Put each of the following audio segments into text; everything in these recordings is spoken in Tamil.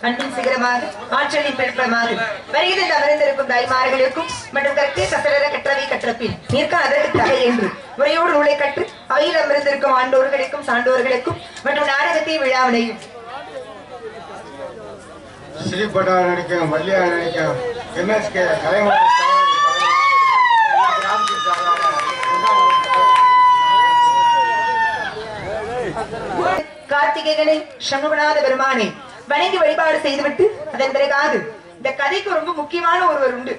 அன்பின் சிகரமாக ஆற்றலின் பெருப்பமாக வருகிறது அமர்ந்திருக்கும் தாய்மார்களுக்கும் மற்றும் கற்கே கசடர கற்றவை கற்றப்பின் நிற்க அதற்கு தகை என்று முறையோடு நூலை கற்று அவையில் அமர்ந்திருக்கும் ஆண்டோர்களுக்கும் சான்றோர்களுக்கும் மற்றும் நாடகத்தை விழாவினையும் ஸ்ரீபட்டா நடிக்கும் வள்ளியா நடிக்கும் எம்எஸ்கே கலைஞர் கார்த்திகேயனை சண்முகநாத பெருமானை வணங்கி வழிபாடு செய்துவிட்டு அதன் பிறகாது இந்த கதைக்கு ரொம்ப முக்கியமான ஒருவர் உண்டு.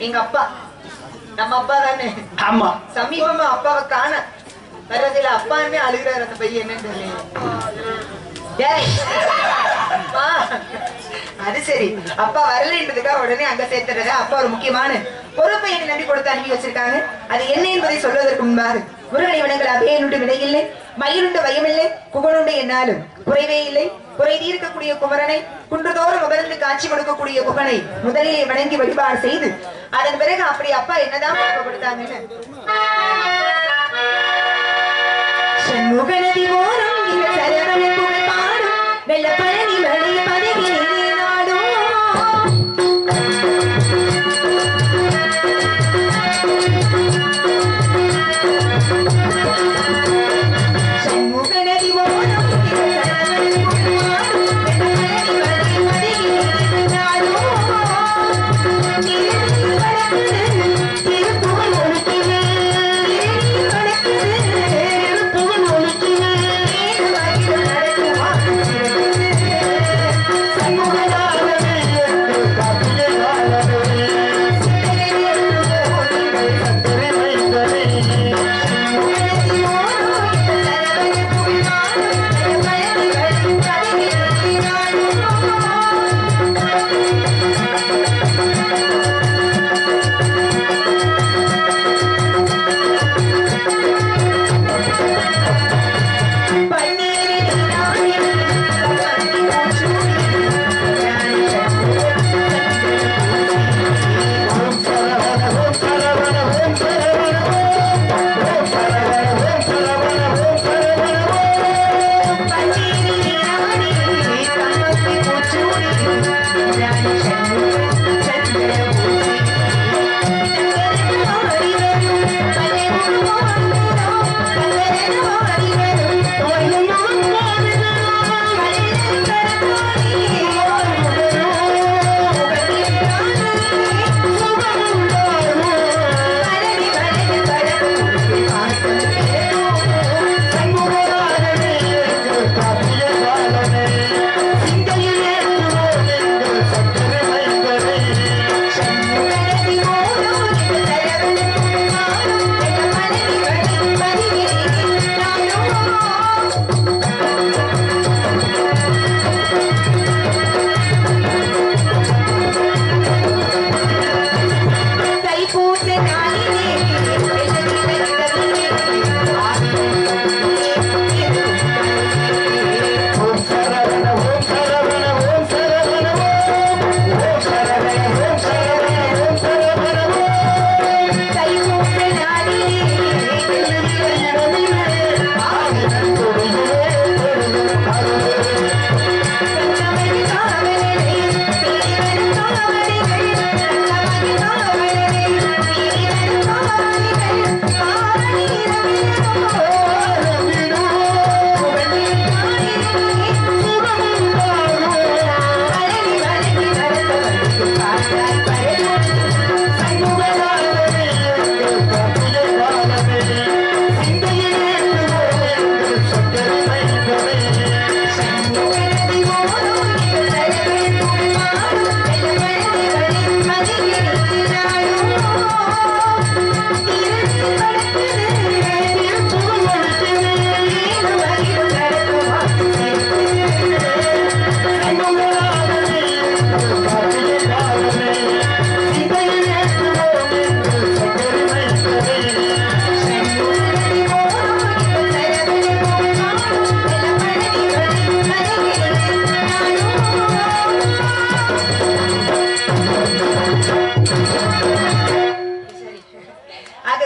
எங்க அப்பா, நம்ம அப்பா தானே. ஆமா, சமீபமா அப்பாவை காண வர்றதுல அப்பான்னு அழுகிறார். அந்த பையன் என்னன்னு தெரியல. அது சரி, அப்பா வரலன்றதுக்காக உடனே அங்க சேர்த்துறத அப்பா ஒரு முக்கியமான பொறுப்பை எனக்கு நம்பி கொடுத்து அனுப்பி வச்சிருக்காங்க. அது என்ன என்பதை சொல்வதற்கு முன்பாக முருகனை வணங்கல் அபேனுண்டு வினையில்லை, மயிலுண்டு பயமில்லை, குகனுண்டு என்னாலும் குறைவே இல்லை, குறை தீர்க்கக்கூடிய குமரனை, குன்றுதோறும் அமர்ந்து காட்சி கொடுக்கக்கூடிய குகனை முதலிலே வணங்கி வழிபாடு செய்து அதன் பிறகு அப்படி அப்பா என்னதான் கொடுத்தாங்கன்னு சண்முகநதி ஓரம் இந்த சரவண புகழ் பாடும் வெள்ள பழனி மலை பதவி நாடும் சண்முகநதி ஓரம் இந்த சரவண புகழ் பாடும் வெள்ள பழனி மலை பதவி நாடும் திருப்புகழ் ஒழுக்கினே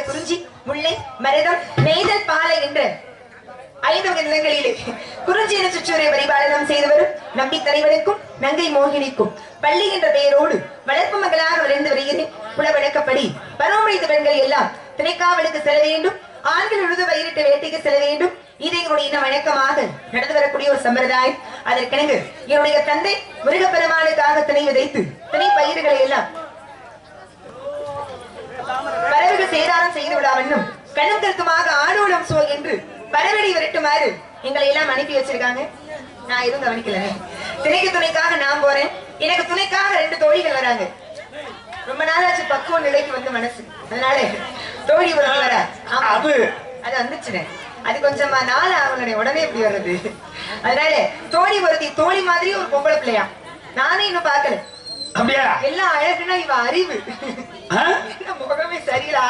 குறிப்பாக குறிஞ்சி, முல்லை, மருதம், நெய்தல், பாலை என்ற 5 வகை நிலங்களிலே குறிஞ்சி என சுற்றுரை பரிபாலனம் செய்தவரும் நம்பி தலைவனுக்கும் நங்கை மோகினிக்கும் பள்ளி என்ற பெயரோடு வளர்ப்பு மகளாக வளர்ந்து வருகிறேன். புலவழக்கப்படி பருவமடைந்த பெண்கள் எல்லாம் திணைக்காவலுக்கு செல்ல வேண்டும், ஆண்கள் உழுது வயிறிட்டு வேட்டைக்கு செல்ல வேண்டும். இது எங்களுடைய இன்னும் வழக்கமாக நடந்து வரக்கூடிய ஒரு சம்பிரதாயம். அதற்கிணங்கு என்னுடைய தந்தை முருகப்பெருமானுக்காக திணை விதைத்து திணை பயிர்களை எல்லாம் பறவைகள் சேதாரம் செய்து விடாமன்னும் கண்ணும் கருத்துமாக ஆடோடம் சோ என்று பறவடி விரட்டுமாறு எங்களை எல்லாம் அனுப்பி வச்சிருக்காங்க. நான் எதுவும் கவனிக்கல. திணைக்கு துணைக்காக நான் போறேன், எனக்கு துணைக்காக 2 தோழிகள் வராங்க. ரொம்ப நாளாச்சு பக்குவ நிலைக்கு வந்து மனசு, அதனால தோழி ஒருத்தி வர அது வந்துச்சுனே. அது கொஞ்சமா நாள் அவங்களுடைய உடனே இப்படி வர்றது. அதனால தோழி ஒருத்தி, தோழி மாதிரி ஒரு பொம்பளை பிள்ளையா, நானே இன்னும் பாக்கல. அப்படியா? எல்லாம் அழகுனா இவ அறிவு, முகமே சரியில்லை.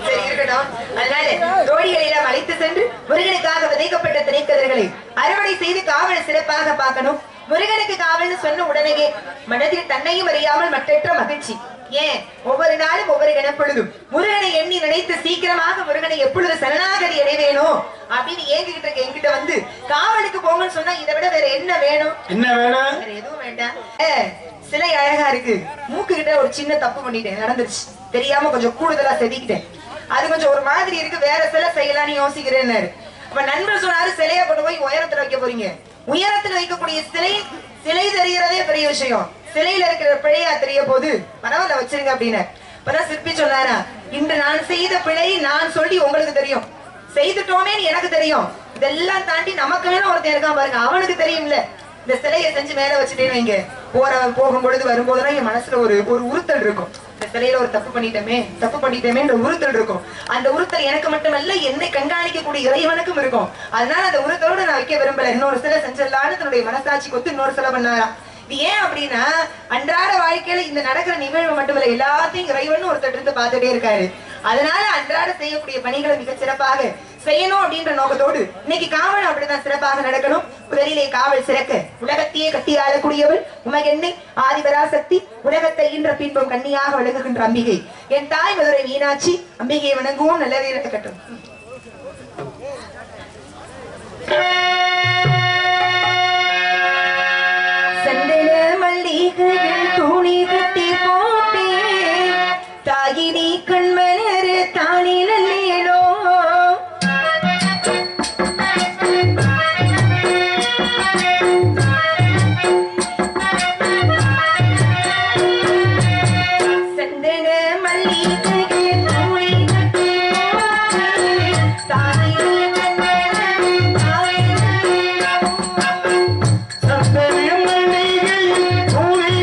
சரி இருக்கட்டும். அதனால தோழிகளை எல்லாம் அழைத்து சென்று முருகனுக்காக விதைக்கப்பட்ட திணைக்கதிர்களை அறுவடை செய்து காவல் சிறப்பாக பார்க்கணும். முருகனுக்கு காவல்னு சொன்ன உடனேயே மனதில் தன்னையும் அறியாமல் மற்றற்ற மகிழ்ச்சி. ஏன் ஒவ்வொரு நாளும் ஒவ்வொரு கணப்பொழுதும் முருகனை எண்ணி நினைத்து சீக்கிரமாக முருகனை எப்பொழுது சரணாகதி அடைவேணும் அப்படின்னு ஏங்கிட்டு இருக்க என்கிட்ட வந்து காவலுக்கு போங்கன்னு சொன்னா இதை விட வேற என்ன வேணும்? என்ன வேணும்? வேற எதுவும் வேண்டாம். சிலை அழகா இருக்கு, மூக்கு கிட்ட ஒரு சின்ன தப்பு பண்ணிட்டேன், நடந்துருச்சு தெரியாம கொஞ்சம் கூடுதலா செதுக்கிட்டேன், அது கொஞ்சம் ஒரு மாதிரி இருக்கு, வேற சிலை செய்யலாம்னு யோசிக்கிறேன்னாரு. அப்ப நண்பர் சொன்னாரு சிலையா கொண்டு போய் உயரத்துல வைக்க போறீங்க. உயரத்துல வைக்கக்கூடிய சிலை தெரியறதே பெரிய விஷயம், சிலையில இருக்கிற பிழையா தெரிய போது பரவாயில்ல வச்சிருங்க அப்படின்னு. அப்பதான் சிற்பி சொன்னாரா, இன்று நான் செய்த பிழை நான் சொல்லி உங்களுக்கு தெரியும், செய்துட்டோமேன்னு எனக்கு தெரியும், இதெல்லாம் தாண்டி நமக்கு வேணும் ஒருத்தன் இருக்கான் பாருங்க, அவனுக்கு தெரியும்ல. இந்த சிலையை செஞ்சு மேல வச்சுட்டேன்னு வைங்க, போகும் பொழுது வரும்போதுதான் என் மனசுல ஒரு உறுத்தல் இருக்கும். இந்த சிலையில ஒரு தப்பு பண்ணிட்டேமே உறுத்தல் இருக்கும். அந்த உறுத்தல் எனக்கு மட்டுமல்ல, என்னை கண்காணிக்கக்கூடிய இறைவனுக்கும் இருக்கும். அதனால அந்த உறுத்தலோட நான் வைக்க விரும்பல, இன்னொரு சிலை செஞ்சிடலான்னு தன்னுடைய மனசாட்சி கொத்து இன்னொரு சிலை பண்ணாராம். இது ஏன் அப்படின்னா, அன்றாட வாழ்க்கையில இந்த நடக்கிற நிகழ்வு மட்டுமல்ல, எல்லாத்தையும் இறைவன் ஒருத்தர் இருந்து பார்த்துட்டே இருக்காரு. அதனால அன்றாட செய்யக்கூடிய பணிகளை மிக சிறப்பாக செய்யணும் அப்படின்ற நோக்கத்தோடு இன்னைக்கு காவல் அப்படிதான் சிறப்பாக நடக்கணும். முதலிலே காவல் சிறக்க உலகத்தையே கட்டி ஆளக்கூடியவள் உமகெண்ணை ஆதிபராசக்தி, உலகத்தை ஈன்ற பின்பும் கன்னியாக விளங்குகின்ற அம்பிகை என் தாய் மதுரை மீனாட்சி. அம்பிகையை வணங்குவோம், நல்லதே நடக்கட்டும். சந்தன மல்லிகையில் துணி கட்டி போட்டே தாயினி கண்மலர் தானிலோ சந்தன மல்லிகையில் துணி கட்டி போட்டே தாயினி சந்தன மல்லிகையில் துணி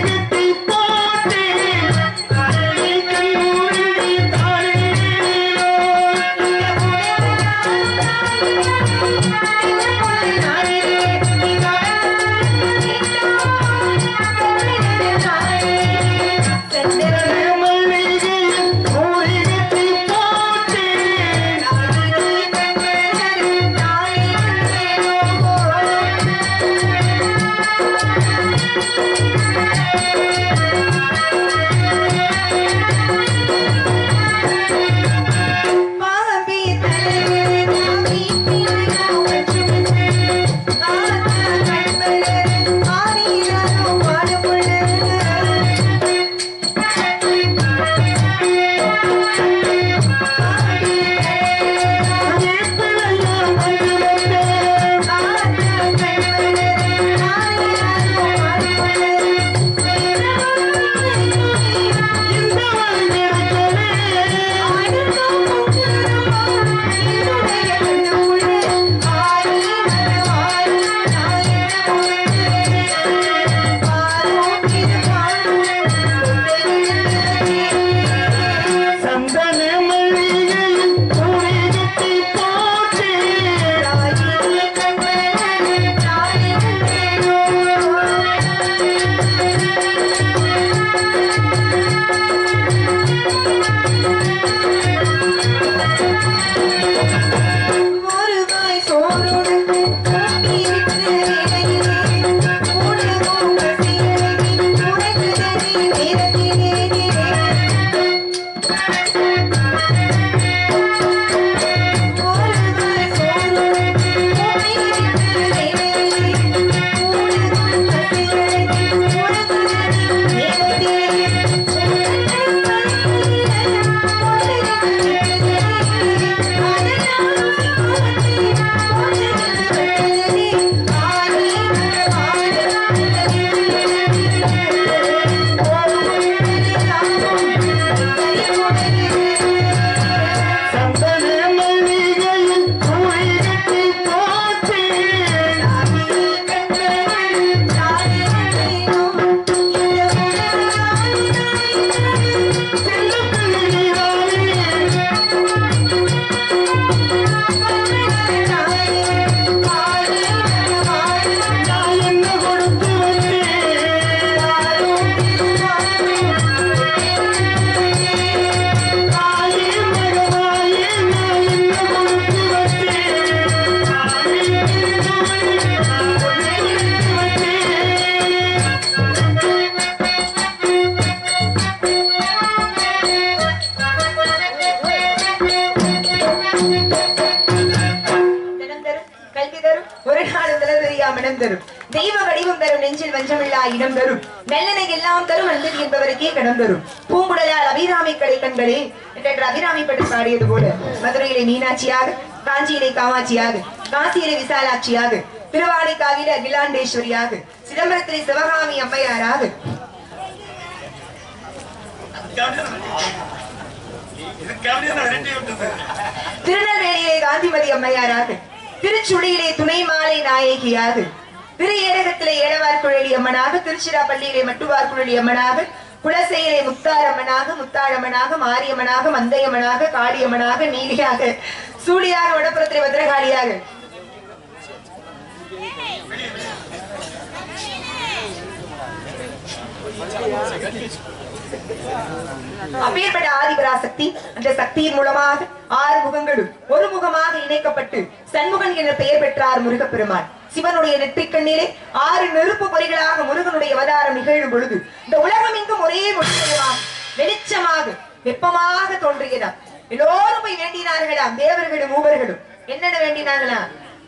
மனம் தரும் தெய்வ வடிவம் தரும் நெஞ்சில் வஞ்சமில்லா இடம் தரும் நல்லெண்ணை எல்லாம் தரும் அன்பது என்பவருக்கே கடம் தரும் பூங்குடலால் அபிராமி கடை கண்களே என்ற அபிராமி பட்டு பாடியது போல மதுரையிலே மீனாட்சியாக காஞ்சியிலே காமாட்சியாக காசியிலே விசாலாட்சியாக திருவானைக்காவிலே அகிலாண்டேஸ்வரியாக சிதம்பரத்திலே சிவகாமி அம்மையாராக திருநெல்வேலியிலே காந்திமதி அம்மையாராக திருச்சுழியிலே துணை மாலை நாயகியாக திரு ஏரகத்திலே ஏழவார்குழலி அம்மனாக திருச்சிராப்பள்ளியிலே மட்டுவார்குழலி அம்மனாக குலசையிலே முத்தாரம்மனாக முத்தாரம்மனாக மாரியம்மனாக மந்தையம்மனாக காளியம்மனாக நீலியாக சூழியாக வடப்புறத்திலே பத்திரகாளியாக அப்பேற்பட்ட ஆதிபராசக்தி அந்த சக்தியின் மூலமாக 6 முகங்களும் ஒரு முகமாக இணைக்கப்பட்டு சண்முகன் என்ற பெயர் பெற்றார் முருகப்பெருமான். சிவனுடைய நெற்றிக்கண்ணிலே 6 நெருப்பு பொறிகளாக முருகனுடைய அவதாரம் நிகழும் பொழுது இந்த உலகம் எங்கும் ஒரே முழுமையாக வெளிச்சமாக வெப்பமாக தோன்றுகிறார். எல்லோரும் போய் வேண்டினார்களாம். தேவர்களும் மூவர்களும் என்னென்ன வேண்டினாங்களா?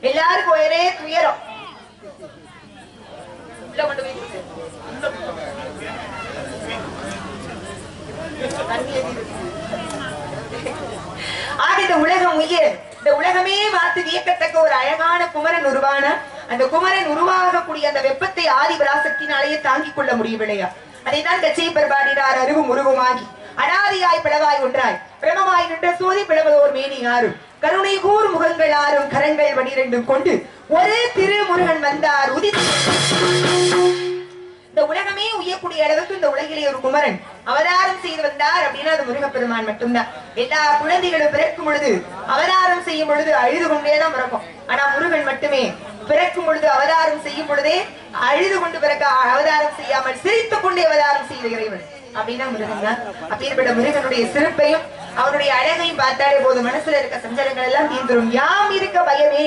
எல்லாருக்கும் ஒரே துயரம். ஆக இந்த உலகம் உயிர், இந்த உலகமே பார்த்து வியக்கத்தக்க ஒரு அழகான குமரன் உருவான அந்த குமரன் உருவாகக்கூடிய அந்த வெப்பத்தை ஆதிபராசக்தினாலேயே தாங்கிக் கொள்ள முடியவில்லையா? அதைத்தான் கச்சைப்பர் பாடினார். அருகும் உருவமாகி அனாதியாய் பிளவாய் ஒன்றாய் பிரமமாய் நின்ற சோதி பிளவதோர் மேனி ஆறும் கருணை கூர் முகங்கள் 6 கரங்கள் 12 கொண்டு ஒரே திருமுருகன் வந்தார் உதித்து. இந்த உலகமே உயக்கூடிய அளவுக்கு இந்த உலகிலே ஒரு குமரன் அவதாரம் செய்து வந்தார் அப்படின்னா அது முருகப்பெருமான் மட்டும்தான். எல்லா குழந்தைகளும் பிறக்கும் பொழுது அவதாரம் செய்யும் பொழுது அழுது கொண்டேதான் பிறக்கும். ஆனா முருகன் மட்டுமே பிறக்கும் பொழுது அவதாரம் செய்யும் பொழுதே அழுது கொண்டு பிறக்க அவதாரம் செய்யாமல் சிரித்துக் கொண்டே அவதாரம் செய்த இறைவன் அப்படின்னா முருகன் தான். அப்பேற்பட்ட முருகனுடைய சிறப்பையும் அவனுடைய அழகையும் பார்த்தாலே போது மனசுல இருக்க சஞ்சலங்கள் எல்லாம் தீர்ந்துரும். யாம் இருக்க பயமே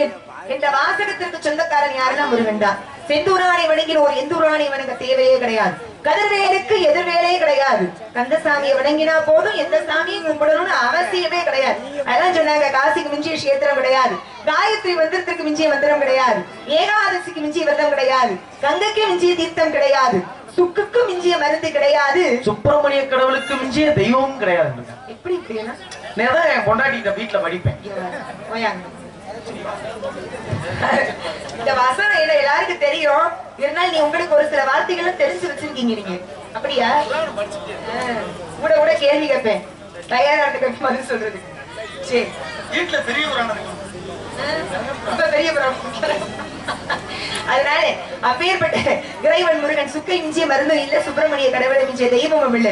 என்ற வாசகத்திற்கு சொந்தக்காரன் யாருன்னா முருகன் தான். செந்தூரானை வணங்கின ஒரு எந்தூரானை வணங்க தேவையே கிடையாது. கதிர்வேலுக்கு எதிர்வேலே கிடையாது. கந்தசாமியை வணங்கினா போதும், எந்த சாமியும் கும்பிடணும்னு அவசியமே கிடையாது. அதான் சொன்னாங்க, காசிக்கு மிஞ்சிய கஷேத்திரம் கிடையாது, காயத்ரி மந்திரத்திற்கு மிஞ்சிய மந்திரம் கிடையாது, ஏகாதசிக்கு மிஞ்சிய விரதம் கிடையாது, கங்கைக்கு மிஞ்சிய தீர்த்தம் கிடையாது, சுக்குக்கு மிஞ்சிய மருந்து கிடையாது, சுப்பிரமணிய கடவுளுக்கு மிஞ்சிய தெய்வமும் கிடையாது. எப்படி இப்படின்னா நேரம் என் பொண்டாட்டிட்ட வீட்டுல படிப்பேன். இந்த வசனம் எல்லாருக்கும் தெரியும். இருந்தாலும் நீ உங்களுக்கு ஒரு சில வார்த்தைகளும் தெரிஞ்சு வச்சிருக்கீங்க. நீங்க அப்படியா? கூட கூட கேள்வி கேட்பேன், தயாராக பதில் சொல்றது. சரி, வீட்டுல பெரிய புராணம், ரொம்ப பெரிய புராணம். அதனால அப்பேற்பட்ட இறைவன் முருகன் சுக்கை மிஞ்சிய மருந்தும் இல்ல, சுப்பிரமணிய கடவுளை மிஞ்சிய தெய்வமும் இல்ல.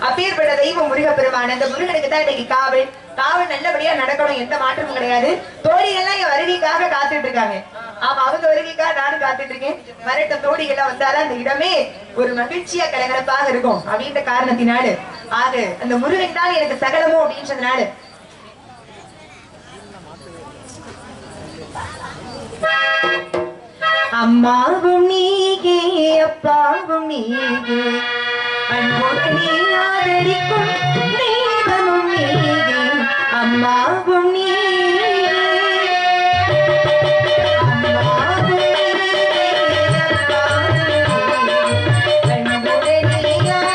அப்பேற்பட்ட தெய்வம் முருகப்பெருமான். அந்த முருகனுக்கு தான் இன்னைக்கு காவல் காவல் நல்லபடியா நடக்கணும், எந்த மாற்றமும் கிடையாது. தோழிகள்லாம் என் வருகைக்காக காத்துட்டு இருக்காங்க. ஆமா, அவங்க வருகைக்காக நானும் காத்துட்டு இருக்கேன். வரட்டும், தோழிகள்லாம் வந்தாலும் அந்த இடமே ஒரு மகிழ்ச்சியா கலகலப்பாக இருக்கும் அப்படின்ற காரணத்தினால ஆக அந்த முருகன் தான் எனக்கு சகலமோ அப்படின்றதுனால அம்மாவும் நீகே அப்பாவும் நீகே அன்புடனே ஆதரிக்கும் தெய்வமும் நீகே அம்மாவும் நீகே அம்மாவும் நீகே அப்பாவும் நீகே அன்புடனே ஆதரிக்கும் தெய்வமும் நீகே அம்மாவும் நீகே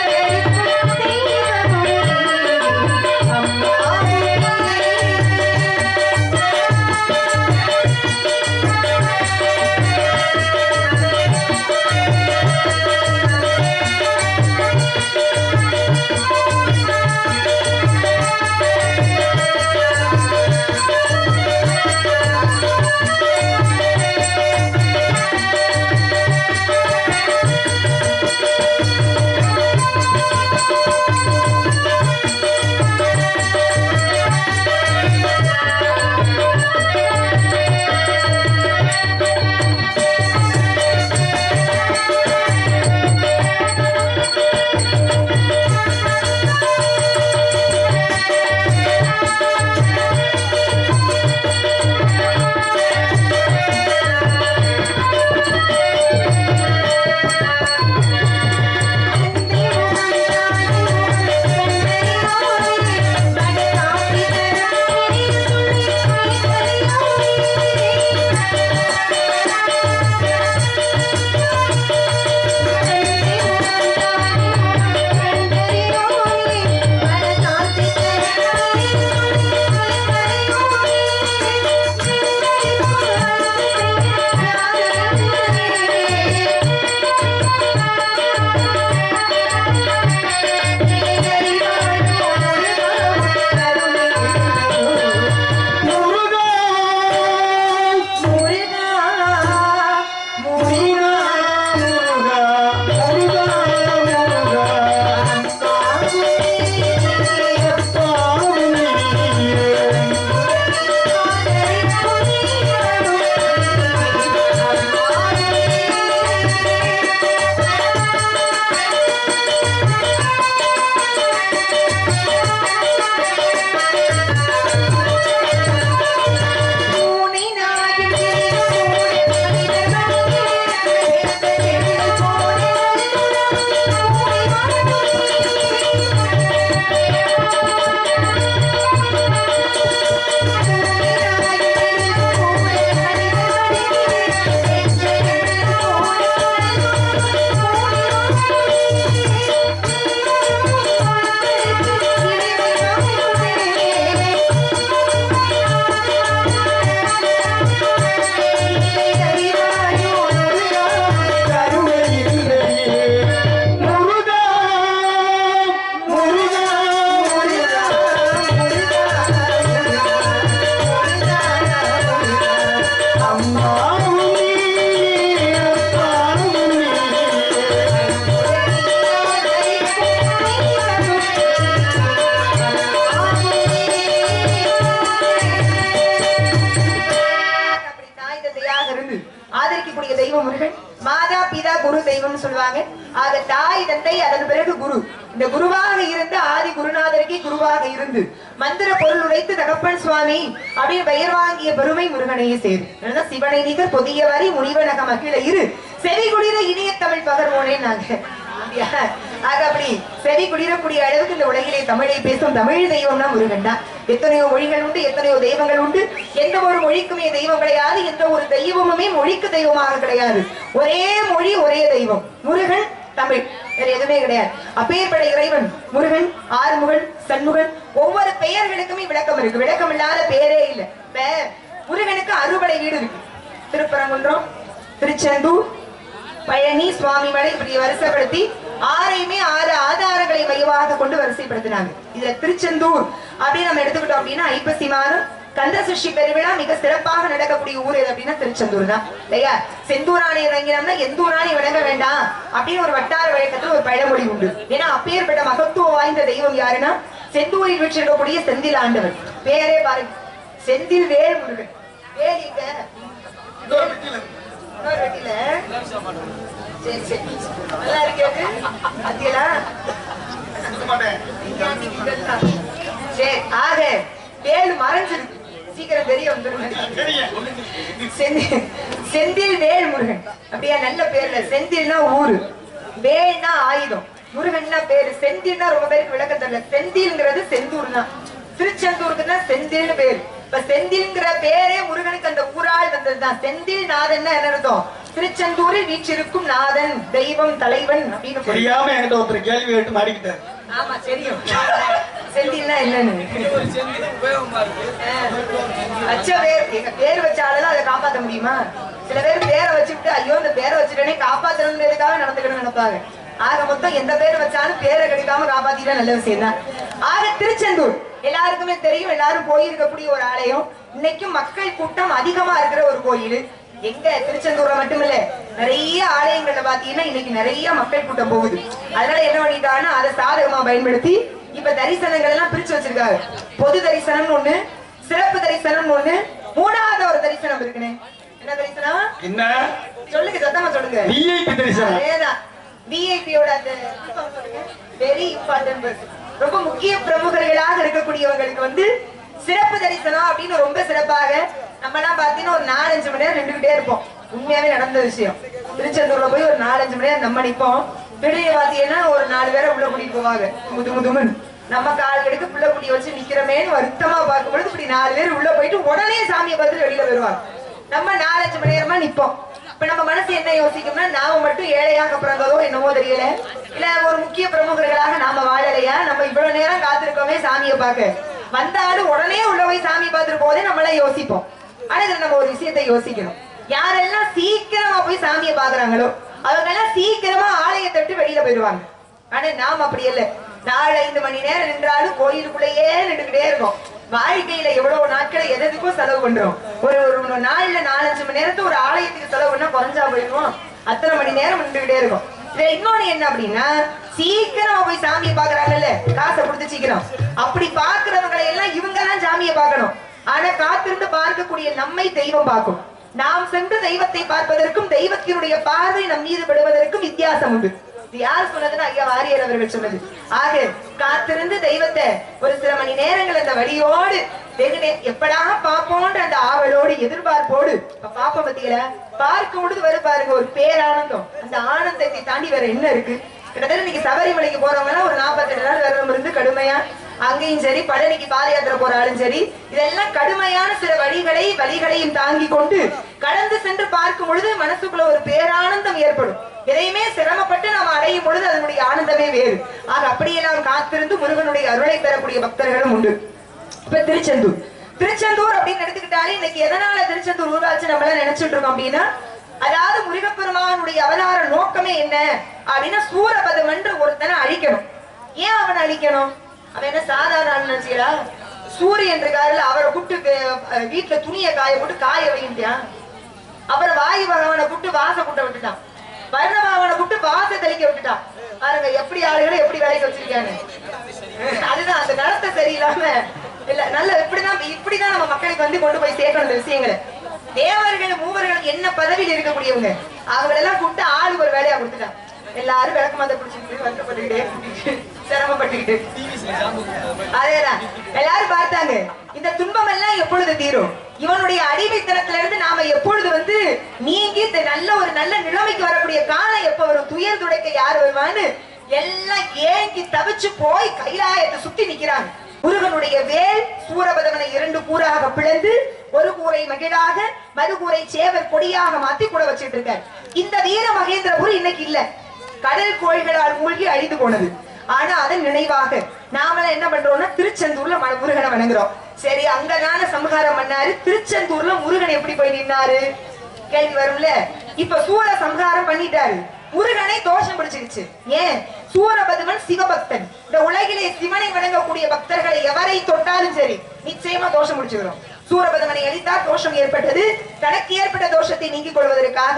தெய்வம்னு சொல்லுவாங்க. ஆக தாய் தந்தை அதன் பிறகு குரு. இந்த குருவாக இருந்து ஆதி குருநாதருக்கே குருவாக இருந்து மந்திர பொருள் உரைத்து தகப்பன் சுவாமி அப்படின்னு பெயர் வாங்கிய பெருமை முருகனையே சேரும். சிவனை நிகர் பொதிய வரி முனிவனக மகிழ இரு செவி குளிர இனிய தமிழ் பகர்வோனே நாங்க. ஆக அப்படி செவி குளிரக்கூடிய அளவுக்கு இந்த உலகிலே தமிழை பேசும் தமிழ் தெய்வம்னா முருகன் தான். எத்தனையோ மொழிகள் உண்டு, எத்தனையோ தெய்வங்கள் உண்டு. எந்த ஒரு மொழிக்குமே தெய்வம் கிடையாது, எந்த ஒரு தெய்வமுமே மொழிக்கு தெய்வமாக கிடையாது. ஒரே மொழி ஒரே தெய்வம், முருகன் தமிழ், வேற எதுவுமே கிடையாது. அப்பேற்பட்ட இறைவன் முருகன், ஆறுமுகன், சண்முகன், ஒவ்வொரு பெயர்களுக்குமே விளக்கம் இருக்கு. விளக்கம் இல்லாத பேரே இல்லை. இப்ப முருகனுக்கு அறுபடை வீடு இருக்கு. திருப்பரங்குன்றம், திருச்செந்தூர், பழனி, சுவாமிமலை, இப்படி வரிசைப்படுத்தி ஆறையுமே 6 ஆதாரங்களை மையமாக கொண்டு வரிசைப்படுத்தினாங்க. இதுல திருச்செந்தூர் அப்படின்னு நம்ம எடுத்துக்கிட்டோம் அப்படின்னா ஐப்பசி மாதம் கந்த சஷ்டி பெருவிழா மிக சிறப்பாக நடக்கக்கூடிய ஊர் எது அப்படின்னா திருச்செந்தூர் தான் இல்லையா. செந்தூராணி இறங்கினோம்னா எந்தூராணி விளங்க வேண்டாம் அப்படின்னு ஒரு வட்டார வழக்கத்தில் ஒரு பழமொழி உண்டு. ஏன்னா அப்பேற்பட்ட மகத்துவம் வாய்ந்த தெய்வம் யாருன்னா செந்தூரில் வீற்றிருக்கக்கூடிய செந்தில் ஆண்டவர். பேரே பாருங்க, செந்தில் வேல் முருகன். வேல் இங்க சரி சரி நல்லா இருக்கு. சரி, ஆக வேல் மறைஞ்சிருக்கு, சீக்கிரம் தெரிய வந்துருங்க. செந்தில் வேல் முருகன் அப்படியா, நல்ல பேர்ல. செந்தில்னா ஊரு, வேல்னா ஆயுதம், முருகன்னா பேரு. செந்தில்னா ரொம்ப பேருக்கு விளக்கம் தெரியல. செந்தில்ங்கிறது செந்தூர் தான், திருச்செந்தூருக்கு தான் செந்தில்னு பேரு. இப்ப செந்தில்ங்கிற பேரே முருகனுக்கு அந்த ஊரால் வந்ததுதான். செந்தில் நாதன் என்ன அர்த்தம்? திருச்செந்தூரில் வீற்றிருக்கும் நாதன், தெய்வம், தலைவன் அப்படின்னு. தெரியாம என்கிட்ட ஒருத்தர் கேள்வி கேட்டு மாறிக்கிட்டாரு. ஆமா தெரியும் செந்தில்னா என்னன்னு. அச்ச பேர், எங்க பேர் வச்சாலும் அதை காப்பாற்ற முடியுமா? சில பேர் பேரை வச்சுட்டு ஐயோ இந்த பேரை வச்சுட்டே காப்பாற்றணுங்கிறதுக்காக நடந்துக்கணும்னு நினைப்பாங்க. ஆக மொத்தம் எந்த பேர் வச்சாலும் பேரை கிடைக்காம காப்பாத்திட்டா நல்ல விஷயம் தான். ஆக திருச்செந்தூர் எல்லாருக்குமே தெரியும், எல்லாரும் போயிருக்கக்கூடிய ஒரு ஆலயம். இன்னைக்கும் மக்கள் கூட்டம் அதிகமா இருக்கிற ஒரு கோயில். எங்க திருச்செந்தூர்ல மட்டுமில்ல, நிறைய ஆலயங்கள்ல பாத்தீங்கன்னா இன்னைக்கு நிறைய மக்கள் கூட்டம் போகுது. அதனால என்ன பண்ணிட்டாங்கன்னா அதை சாதகமா பயன்படுத்தி இப்ப தரிசனங்கள் எல்லாம் பிரிச்சு வச்சிருக்காங்க. பொது தரிசனம் ஒண்ணு, சிறப்பு தரிசனம் ஒண்ணு, மூணாவது ஒரு தரிசனம் இருக்குன்னு. என்ன தரிசனம்? என்ன சொல்லுங்க, சத்தமா சொல்லுங்க. விஐபி தரிசனம். அதேதான், விஐபியோட அந்த வெரி இம்பார்ட்டன்ட் பர்சன், ரொம்ப முக்கிய பிரமுகர்களாக இருக்கக்கூடியவங்களுக்கு சிறப்பு தரிசனம் அப்படின்னு ரொம்ப சிறப்பாக நம்ம எல்லாம் பாத்தீங்கன்னா ஒரு 4-5 மணி நேரம் நின்றுகிட்டே இருப்போம். உண்மையாவே நடந்த விஷயம். திருச்செந்தூர்ல போய் ஒரு 4-5 மணி நேரம் நம்ம நிப்போம். திடீர்னு பாத்தீங்கன்னா ஒரு 4 பேரை உள்ள கூட்டிட்டு போவாங்க. முதுமுதுமன் நம்ம கால்களுக்கு புள்ள குட்டி வச்சு நிக்கிறமேன்னு வருத்தமா பார்க்கும்பொழுது இப்படி 4 பேர் உள்ள போயிட்டு உடனே சாமியை பார்த்துட்டு வெளியில வருவாங்க. நம்ம 4-5 மணி நேரமா நிப்போம். இப்ப நம்ம மனசு என்ன யோசிக்கும்னா, நாம மட்டும் ஏழையாக பிறந்ததோ என்னவோ தெரியல, இல்ல ஒரு முக்கிய பிரமுகர்களாக நாம வாழலையா, நம்ம இவ்வளவு நேரம் காத்திருக்கோமே சாமியை பார்க்க, வந்தாலும் உடனே உள்ள போய் சாமி பார்த்துட்டு போதே நம்மளாம் யோசிப்போம். ஆனா இதுல நம்ம ஒரு விஷயத்தை யோசிக்கணும். யாரெல்லாம் சீக்கிரமா போய் சாமியை பாக்குறாங்களோ அவங்க எல்லாம் சீக்கிரமா ஆலயத்தை விட்டு வெளியில போயிடுவாங்க. ஆனா நாம் அப்படி இல்லை. 4-5 மணி நேரம் நின்றாலும் கோயிலுக்குள்ளேயே நின்றுகிட்டே இருக்கோம். வாழ்க்கையில எவ்வளவு நாட்களை எதுக்கும் செலவு பண்றோம். ஒரு நாள்ல 4-5 மணி நேரத்தை ஒரு ஆலயத்துக்கு செலவு பண்ணா குறைஞ்சா போயிடுவோம். அத்தனை மணி நேரம் நின்றுகிட்டே இருக்கும். இதுல இன்னொன்னு என்ன அப்படின்னா, சீக்கிரமா போய் சாமியை பாக்குறாங்கல்ல, காசை கொடுத்து சீக்கிரம், அப்படி பாக்குறவங்களை எல்லாம் இவங்க தான் சாமியை பார்க்கணும். ஆனா காத்திருந்து பார்க்கக்கூடிய நம்மை தெய்வம் பார்க்கும். நாம் சென்று தெய்வத்தை பார்ப்பதற்கும் தெய்வத்தினுடைய பார்வை நம் மீது விடுவதற்கும் வித்தியாசம் உண்டு. யார் சொன்னதுன்னு ஐயா வாரியர் அவர்கள் சொன்னது. ஆக காத்திருந்து தெய்வத்தை ஒரு சில மணி நேரங்கள் அந்த வழியோடு எப்படா பாப்போன்ற அந்த ஆவலோடு எதிர்பார்ப்போடு பாப்ப பத்தியில பார்க்கும் பொழுது வரும் பாருங்க ஒரு பேரானந்தம். அந்த ஆனந்தத்தை தாண்டி வேற என்ன இருக்கு? கிட்டத்தட்ட இன்னைக்கு சபரிமலைக்கு போறவங்க ஒரு 48 நாள் விரதம் இருந்து கடுமையா அங்கேயும் சரி, பழனிக்கு பாத யாத்திரை போறாலும் சரி, இதெல்லாம் கடுமையான சில வழிகளையும் தாங்கி கொண்டு கடந்து சென்று பார்க்கும் பொழுது மனசுக்குள்ள ஒரு பேரானந்தம் ஏற்படும். எதையுமே சிரமப்பட்டு நாம் அடையும் பொழுது அதனுடைய ஆனந்தமே வேறு. ஆக அப்படியெல்லாம் காத்திருந்து முருகனுடைய அருளை பெறக்கூடிய பக்தர்களும் உண்டு. இப்ப திருச்செந்தூர் அப்படின்னு எடுத்துக்கிட்டாலே இன்னைக்கு எதனால திருச்செந்தூர் ஊராட்சி நம்மள நினைச்சிட்டு இருக்கோம் அப்படின்னா, அதாவது முருகப்பெருமானுடைய அவதார நோக்கமே என்ன அப்படின்னா சூரபதம் என்று ஒருத்தனை அழிக்கணும். ஏன் அவனை அழிக்கணும்? அவன் என்ன சாதாரண நினைச்சீங்களா? சூரியன் இருக்காருல்ல, அவரை கூப்பிட்டு வீட்டுல துணியை காய போட்டு காய வைக்கிட்டான். அப்புறம் வாயு பகவானை கூப்பிட்டு வாச கூட்ட விட்டுட்டான். வருண பகவானை கூப்பிட்டு வாச தெளிக்க விட்டுட்டான். பாருங்க எப்படி ஆளுகளை எப்படி வேலைக்கு வச்சிருக்காங்க. அதுதான் அந்த நடத்த சரியில்லாம இல்ல, நல்ல இப்படிதான் நம்ம மக்களுக்கு கொண்டு போய் சேர்க்கணும் இந்த விஷயங்களை. தேவர்கள் மூவர்கள் என்ன பதவியில் இருக்கக்கூடியவங்க அவங்களெல்லாம் கூப்பிட்டு ஆளு ஒரு வேலையா கொடுத்துட்டான். எல்லாரும் விளக்கு மாத்த பிடிச்சிட்டு வருத்தப்பட்டுக்கிட்டே சிரமப்பட்டுக்கிட்டு அதேதான் எல்லாரும் பார்த்தாங்க. இந்த துன்பம் எல்லாம் எப்பொழுது தீரும்? இவனுடைய அடிமைத்தனத்துல இருந்து நாம எப்பொழுது வந்து நீங்கி நல்ல ஒரு நல்ல நிலைமைக்கு வரக்கூடிய காலம் எப்ப வரும்? துயர் துடைக்க யார் வருவான்னு எல்லாம் ஏங்கி தவிச்சு போய் கைலாயத்தை சுத்தி நிக்கிறாங்க. முருகனுடைய வேல் சூரபதவனை 2 கூறாக பிளந்து ஒரு கூரை மகிழாக மறுகூரை சேவர் கொடியாக மாத்தி கூட வச்சிட்டு இருக்காரு. இந்த வீர மகேந்திரபுரி இன்னைக்கு இல்ல, கடல் கோள்களால் மூழ்கி அழிந்து போனது. ஆனா அதன் நினைவாக நாம என்ன பண்றோம்னா திருச்செந்தூர்ல முருகனை வணங்குறோம். சரி, அங்கதான சம்ஹாரம் பண்ணாரு. திருச்செந்தூர்ல முருகன் எப்படி போய் நின்னாரு கேள்வி வரும்ல. இப்ப சூர சம்ஹாரம் பண்ணிட்டாரு, முருகனை தோஷம் பிடிச்சிருச்சு. ஏன்? சூரபதுமன் சிவபக்தன். இந்த உலகிலே சிவனை வணங்கக்கூடிய பக்தர்களை எவரை தொட்டாலும் சரி நிச்சயமா தோஷம் பிடிச்சுக்கிறோம். சூரபதுமனை அழித்தால் தோஷம் ஏற்பட்டது. தனக்கு ஏற்பட்ட தோஷத்தை நீக்கிக் கொள்வதற்காக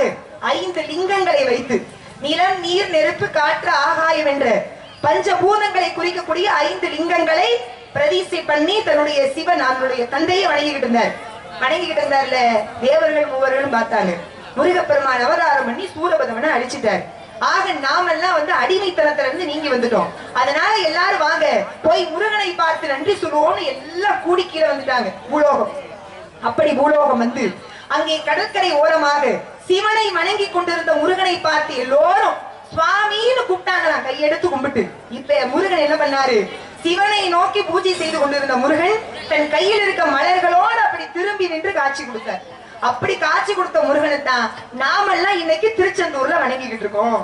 5 லிங்கங்களை வைத்து நிலம் நீர் நெருப்பு காற்று ஆகாயம் என்ற பஞ்சபூதங்களை குறிக்கக்கூடிய 5 லிங்கங்களை பிரதிஷ்டை பண்ணி தன்னுடைய சிவன் அவருடைய தந்தையை வணங்கிக்கிட்டு இருந்தார்ல. தேவர்கள் மூவர்களும் பார்த்தாங்க. முருகப்பெருமான் அவதாரம் பண்ணி சூரபதமனை அழிச்சிட்டாரு. ஆக நாமெல்லாம் வந்து அடிமைத்தனத்துல இருந்து நீங்கி வந்துட்டோம். அதனால எல்லாரும் வாங்க போய் முருகனை பார்த்து நன்றி சொல்லுவோம்னு எல்லாம் கூடி கீழே வந்துட்டாங்க பூலோகம். அப்படி பூலோகம் வந்து அங்கே கடற்கரை ஓரமாக சிவனை வணங்கி கொண்டிருந்த முருகனை பார்த்து எல்லோரும் சுவாமின்னு கூப்பிட்டாங்களாம், கையெடுத்து கும்பிட்டு. இப்ப முருகன் என்ன பண்ணாரு? சிவனை நோக்கி பூஜை செய்து கொண்டிருந்த முருகன் தன் கையில் இருக்க மலர்களோடு அப்படி திரும்பி நின்று காட்சி கொடுத்தார். அப்படி காட்சி கொடுத்த முருகனை தான் நாமெல்லாம் இன்னைக்கு திருச்செந்தூர்ல வணங்கிக்கிட்டு இருக்கோம்.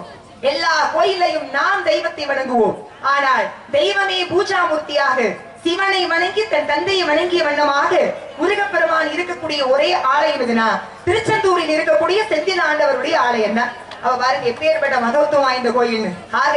எல்லா கோயிலையும் நாம் தெய்வத்தை வணங்குவோம். ஆனால் தெய்வமே பூஜாமூர்த்தியாக சிவனை வணங்கி தன் தந்தையை வணங்கிய வண்ணமாக முருகப்பெருமான் இருக்கக்கூடிய ஒரே ஆலயம் எதுனா திருச்செந்தூரில் இருக்கக்கூடிய செந்தில் ஆண்டவருடைய ஆலயம் தான். அவ பாருங்க எப்பேற்பட்ட மகத்துவம் வாய்ந்த கோயில்னு. ஆக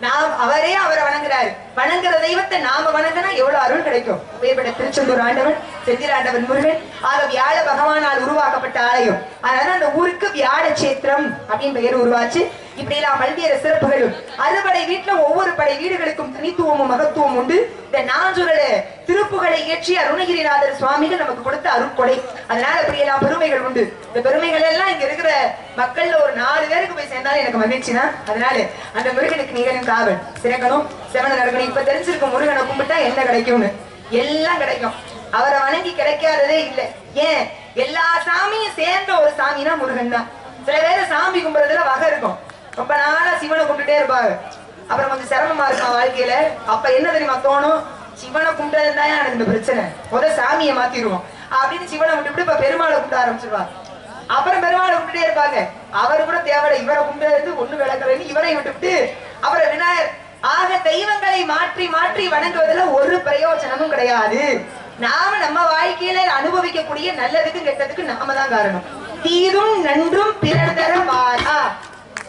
நாம் அவரை வணங்குறாரு. வணங்குற தெய்வத்தை நாம வணங்கினா எவ்வளவு அருள் கிடைக்கும். அப்பேற்பட்ட திருச்செந்தூர் ஆண்டவன் செந்தில் ஆண்டவன் முருகன். ஆக வியாழ பகவானால் உருவாக்கப்பட்ட ஆலயம். அதனால அந்த ஊருக்கு வியாழ சேத்திரம் அப்படின்னு பெயர் உருவாச்சு. இப்படி எல்லாம் பல்வேறு சிறப்புகளும். அறுபடை வீட்டுல ஒவ்வொரு படை வீடுகளுக்கும் தனித்துவமும் மகத்துவம் உண்டு. இந்த நாஞ்சுரல திருப்புகளை இயற்றி அருணகிரிநாதர் சுவாமிகள் நமக்கு கொடுத்த அருட்கொடை. அதனால இப்படி எல்லாம் பெருமைகள் உண்டு. இந்த பெருமைகள் எல்லாம் இங்க இருக்கிற மக்கள்ல ஒரு 4 பேருக்கு போய் சேர்ந்தாலும் எனக்கு மகிழ்ச்சினா. அதனால அந்த முருகனுக்கு நிகழும் காவல் சிறக்கணும், செவன நடக்கணும். இப்ப தெரிஞ்சிருக்கும் முருகனை கும்பிட்டா என்ன கிடைக்கும்னு. எல்லாம் கிடைக்கும். அவரை வணங்கி கிடைக்காததே இல்லை. ஏன்? எல்லா சாமியும் சேர்ந்த ஒரு சாமினா முருகன் தான். சில பேர் சாமி கும்பிடுறதுல வகை இருக்கும். ரொம்ப நாளா சிவனை கும்பிட்டுட்டே இருப்பாங்க. அப்புறம் கொஞ்சம் சிரமமா இருக்கும் வாழ்க்கையில. அப்ப என்ன தெரியுமா தோணும்? சிவனை கும்பிட்டது தான் எனக்கு இந்த பிரச்சனை, முதல் சாமியை மாத்திடுவோம் அப்படின்னு சிவனை விட்டுவிட்டு இப்ப பெருமாளை கும்பிட ஆரம்பிச்சிருவாங்க. அப்புறம் பெருமாளை கும்பிட்டுட்டே இருப்பாங்க. அவரு கூட தேவை, இவரை கும்பிடுறது ஒண்ணு விளக்குறதுன்னு இவரை விட்டுவிட்டு அப்புறம் விநாயகர். ஆக தெய்வங்களை மாற்றி மாற்றி வணங்குவதுல ஒரு பிரயோஜனமும் கிடையாது. நாம நம்ம வாழ்க்கையில அனுபவிக்கக்கூடிய நல்லதுக்கும் கெட்டதுக்கும் நாம தான் காரணம். தீதும் நன்றும் பிறர் தர வாரா.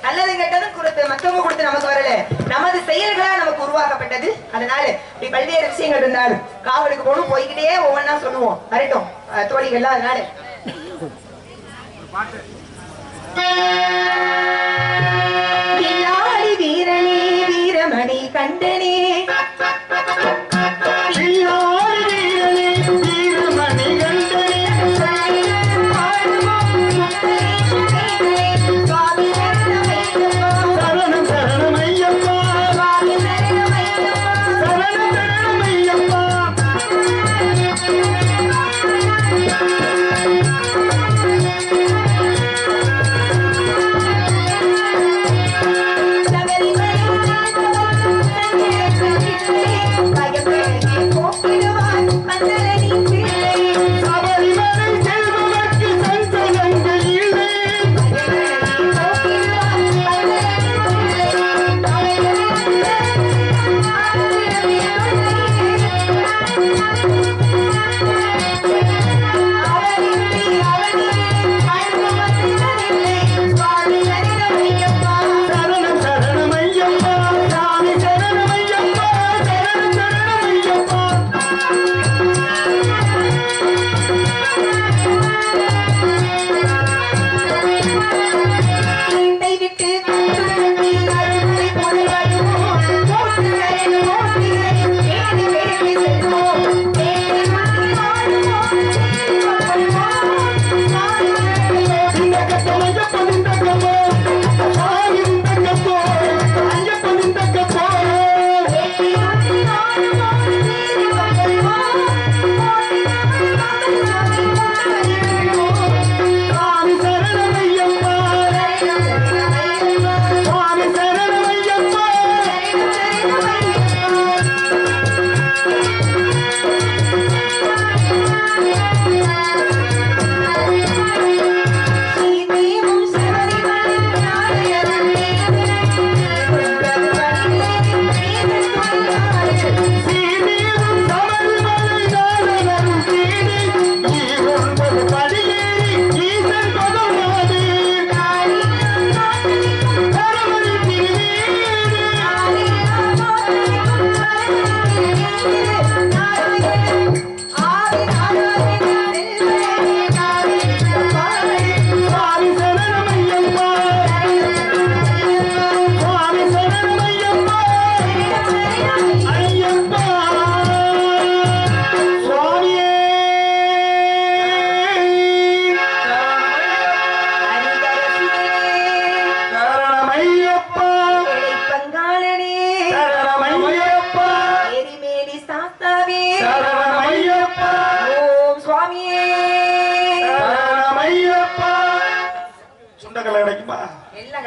நல்லது கெட்டதும் கொடுத்து மத்தவங்க கொடுத்து நமக்கு வரல, நமது செயல்களா நமக்கு உருவாக்கப்பட்டது. அதனால இப்படி பல்வேறு விஷயங்கள் இருந்தாலும் காவலுக்கு போகணும், போய்கிட்டே ஒவ்வொன்னா சொல்லுவோம். வரட்டும் தோழிகள்லாம். அதனால வீரனே வீரமணி கண்டனே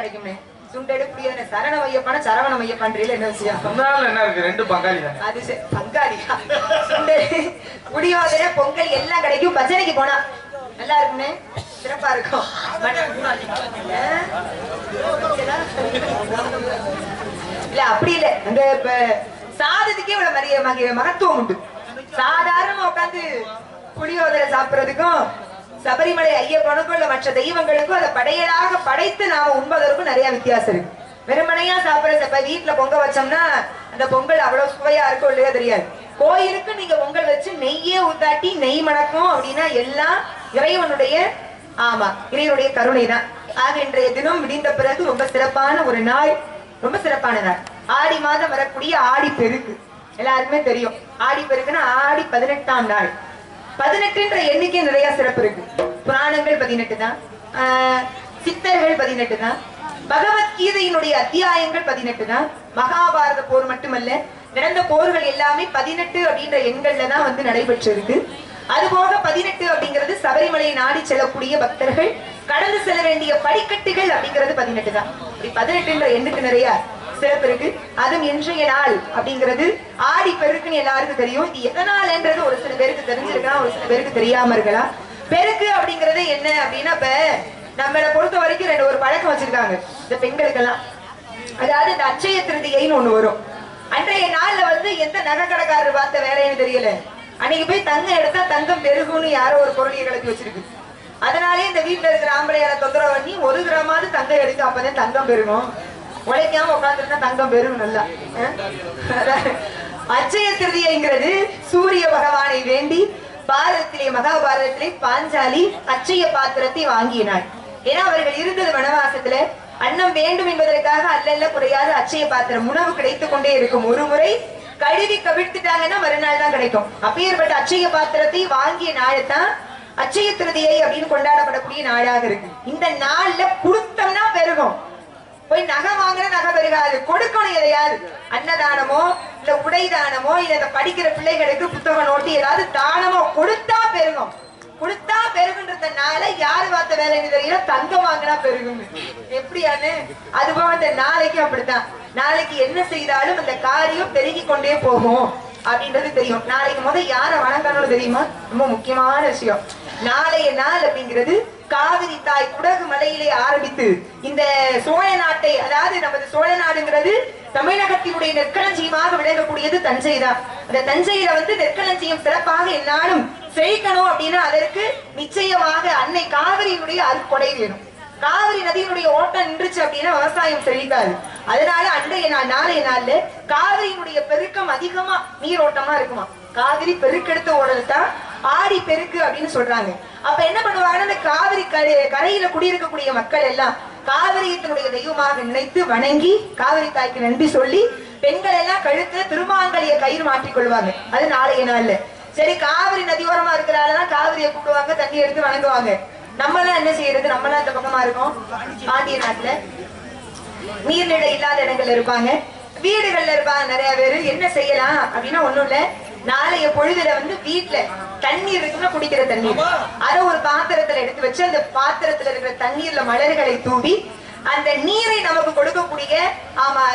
கிடைக்குமே. சுண்டெடு புளியோதரை சரண மையப்பான சரவண மையப்பான்றீல என்ன விஷயம்? சொன்னாலும் என்ன இருக்கு, ரெண்டு பங்காளி தான். அது பங்காளி. சுண்டெடு புளியோதரை பொங்கல் எல்லாம் கிடைக்கும். பஜனைக்கு போனா நல்லா இருக்குமே, சிறப்பா இருக்கும். இல்ல அப்படி இல்ல, அந்த சாதத்துக்கே இவ்வளவு மகத்துவம் உண்டு. சாதாரணமா உட்காந்து புளியோதரை சாப்பிடுறதுக்கும் சபரிமலை ஐயப்பனுக்கும் இல்ல மற்ற தெய்வங்களுக்கும் அதை படையலாக படைத்து நாம உண்பதற்கும் நிறைய வித்தியாசம் இருக்கு. வெறுமனையா சாப்பிடுற வீட்டுல பொங்க வச்சோம்னா அந்த பொங்கல் அவ்வளவு சுவையா இருக்கும் இல்லையா தெரியாது. கோயிலுக்கு நீங்க பொங்கல் வச்சு நெய்யே ஊத்தாட்டி நெய் மணக்கும் அப்படின்னா எல்லாம் இறைவனுடைய இறைவனுடைய கருணை தான். ஆக இன்றைய தினம் விடிந்த பிறகு ரொம்ப சிறப்பான ஒரு நாள், ரொம்ப சிறப்பான நாள். ஆடி மாதம் வரக்கூடிய ஆடி பெருக்கு எல்லாருக்குமே தெரியும். ஆடி பெருக்குன்னா ஆடி 18ஆம் நாள். 18ன்ற எண்ணிக்கை நிறைய சிறப்பு இருக்கு. புராணங்கள் 18 தான், சித்தர்கள் 18 தான், பகவத்கீதையினுடைய அத்தியாயங்கள் 18 தான். மகாபாரத போர் மட்டுமல்ல, நடந்த போர்கள் எல்லாமே 18 அப்படின்ற எண்கள்ல தான் வந்து நடைபெற்று இருக்கு. அதுபோக 18 அப்படிங்கிறது சபரிமலை நாடி செல்லக்கூடிய பக்தர்கள் கடந்து செல்ல வேண்டிய படிக்கட்டுகள் அப்படிங்கிறது 18 தான். 18ன்ற எண்ணுக்கு நிறைய சிறப்பு இருக்கு. அதுவும் இன்றைய நாள் அப்படிங்கிறது ஆடி பெருக்குன்னு எல்லாருக்கும் தெரியும். இது எதனாலன்றது ஒரு சில பேருக்கு தெரிஞ்சிருக்கலாம், ஒரு சில பேருக்கு தெரியாம இருக்கலாம். பெருக்கு அப்படிங்கிறது என்ன அப்படின்னா, இப்ப நம்மளை பொறுத்த வரைக்கும் ஒரு பழக்கம் வச்சிருக்காங்க இந்த பெண்களுக்கெல்லாம். அதாவது இந்த அட்சய திருதியைன்னு ஒண்ணு வரும். அன்றைய நாள்ல வந்து எந்த நகை கடைக்காரர் பார்த்த வேலைன்னு தெரியல, அன்னைக்கு போய் தங்கம் எடுத்தா தங்கம் பெருகும்னு யாரோ ஒரு பொருளியை கலப்பி வச்சிருக்கு. அதனாலே இந்த வீட்டுல இருக்கிற ஆம்பளையார தொந்தரவு பண்ணி 1 கிராமாவது தங்கம் எடுத்து அப்பதான் தங்கம் பெருகும். உழைக்காம உட்காந்துருந்தா தங்கம் பெருகும் நல்லா. அட்சய திருதியைங்கிறது சூரிய பகவானை வேண்டி பாரதத்திலே மகாபாரதத்திலே பாஞ்சாலி அட்சய பாத்திரத்தை வாங்கினாள். ஏன்னா அவர்கள் இருந்தது வனவாசத்துல, அன்னம் வேண்டும் என்பதற்காக அல்ல குறையாத அட்சய பாத்திரம் உணவு கிடைத்துக் கொண்டே இருக்கும். ஒரு முறை கழுவி கவிழ்த்துட்டாங்கன்னா மறுநாள் தான் கிடைக்கும். அப்பேற்பட்ட அட்சய பாத்திரத்தை வாங்கிய நாளைத்தான் அட்சய திருதியை அப்படின்னு கொண்டாடப்படக்கூடிய நாளாக இருக்கு. இந்த நாள்ல கொடுத்தோம்னா பெருகும். போய் நகை வாங்குற நகை பெருகாது, கொடுக்கணும். எதையாவது அன்னதானமோ இல்ல உடை தானமோ இல்ல படிக்கிற பிள்ளைகளுக்கு புத்தகம் நோட்டி ஏதாவது தானமோ கொடுத்தா பெருகும். கொடுத்தா பெருகுன்றதுனால யாரு பார்த்த வேலைன்னு தெரியல, தங்கம் வாங்கினா பெருகும். எப்படியானு அதுபோல இந்த நாளைக்கு அப்படித்தான். நாளைக்கு என்ன செய்தாலும் அந்த காரியம் பெருகி கொண்டே போகும் அப்படின்றது தெரியும். நாளைக்கு முதல் யாரை வணங்கணும்னு தெரியுமா? ரொம்ப முக்கியமான விஷயம். நாளைய நாள் அப்படிங்கிறது காவிரி தாய் குடகு மலையிலே ஆரம்பித்து இந்த சோழ நாட்டை, அதாவது நமது சோழ நாடுங்கிறது தமிழகத்தினுடைய நெற்களஞ்சியமாக விளங்கக்கூடியது தஞ்சை தான். அந்த தஞ்சையில வந்து நெற்களஞ்சியம் சிறப்பாக என்னாலும் செழிக்கணும் அப்படின்னா அதற்கு நிச்சயமாக அன்னை காவிரியினுடைய அருட்கொடை வேணும். காவிரி நதியினுடைய ஓட்டம் நின்றுச்சு அப்படின்னா விவசாயம் செழிக்காது. அதனால அன்றைய நாள் நாளைய நாள்ல காவிரியினுடைய பெருக்கம் அதிகமா நீரோட்டமா இருக்குமா. காவிரி பெருக்கெடுத்த ஓடல்தான் ஆடி பெருக்கு அப்படின்னு சொல்றாங்க. அப்ப என்ன பண்ணுவாங்கன்னா, இந்த காவிரி கரையில குடியிருக்கக்கூடிய மக்கள் எல்லாம் காவிரியத்தினுடைய தெய்வமாக நினைத்து வணங்கி காவிரி தாய்க்கு நன்றி சொல்லி பெண்கள் எல்லாம் கழுத்துல திருமாங்கலிய கயிறு மாற்றிக் கொள்வாங்க. அது நாளைய நாள்ல. சரி, காவிரி நதியோரமா இருக்கிறாலதான் காவிரியை கூப்பிடுவாங்க, தண்ணி எடுத்து வணங்குவாங்க. நம்மளாம் என்ன செய்யறது? நம்மளாம் இந்த பக்கமா இருக்கோம் பாண்டிய நாட்டுல, நீர்நிலை இல்லாத இடங்கள்ல இருப்பாங்க, வீடுகள்ல இருப்பாங்க நிறைய பேரு. என்ன செய்யலாம் அப்படின்னா ஒண்ணும் இல்ல, நாளைய பொழுதுல வந்து வீட்டுல தண்ணீர் இருக்குன்னா குடிக்கிற தண்ணீர் அதை ஒரு பாத்திரத்துல எடுத்து வச்சு அந்த பாத்திரத்துல இருக்கிற தண்ணீர்ல மலர்களை தூவி அந்த நீரை நமக்கு கொடுக்கக்கூடிய,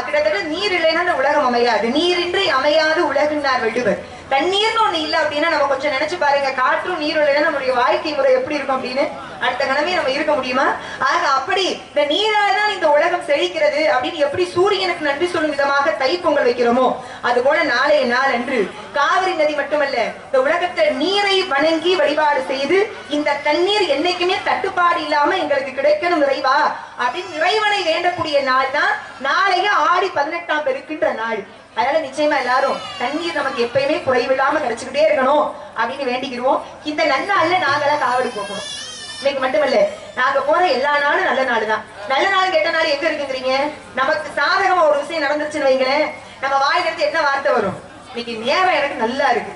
கிட்டத்தட்ட நீர் இல்லைன்னா அந்த உலகம் அமையாது. நீரின்றி அமையாது உலகுன்னார் வள்ளுவர். தண்ணீர்னு ஒண்ணு இல்ல அப்படின்னா நம்ம கொஞ்சம் நினைச்சு பாருங்க, காற்றும் நீரும் இல்லைன்னா நம்மளுடைய வாழ்க்கை முறை எப்படி இருக்கும் அப்படின்னு அடுத்த கணமே நம்ம இருக்க முடியுமா? ஆக அப்படி இந்த நீரால்தான் இந்த உலகம் செழிக்கிறது அப்படின்னு எப்படி சூரியனுக்கு நன்றி சொல்லும் விதமாக தைப்பொங்கல் வைக்கிறோமோ அது போல நாளைய நாள் அன்று காவிரி நதி மட்டுமல்ல இந்த உலகத்தை நீரை வணங்கி வழிபாடு செய்து இந்த தண்ணீர் என்னைக்குமே தட்டுப்பாடு இல்லாம எங்களுக்கு கிடைக்கணும் நிறைவா அப்படின்னு இறைவனை வேண்டக்கூடிய நாள் தான் நாளைய ஆடி 18ஆம் பெருக்கின்ற நாள். அதனால நிச்சயமா எல்லாரும் தண்ணீர் நமக்கு எப்பயுமே குறைவில்லாம கிடைச்சுக்கிட்டே இருக்கணும் அப்படின்னு வேண்டிக்கிடுவோம். இந்த நன்னாள்ல நாங்களாம் காவடி போகணும். இன்னைக்கு மட்டுமல்ல, நாங்க போற எல்லா நாளும் நல்ல நாள் தான். நல்ல நாள் கெட்ட நாள் எங்க இருக்குங்கிறீங்க? நமக்கு சாதகமா ஒரு விஷயம் நடந்துச்சுன்னு வைங்களேன், நம்ம வாயில இருந்து என்ன வார்த்தை வரும்? இன்னைக்கு நேரம் எனக்கு நல்லா இருக்கு,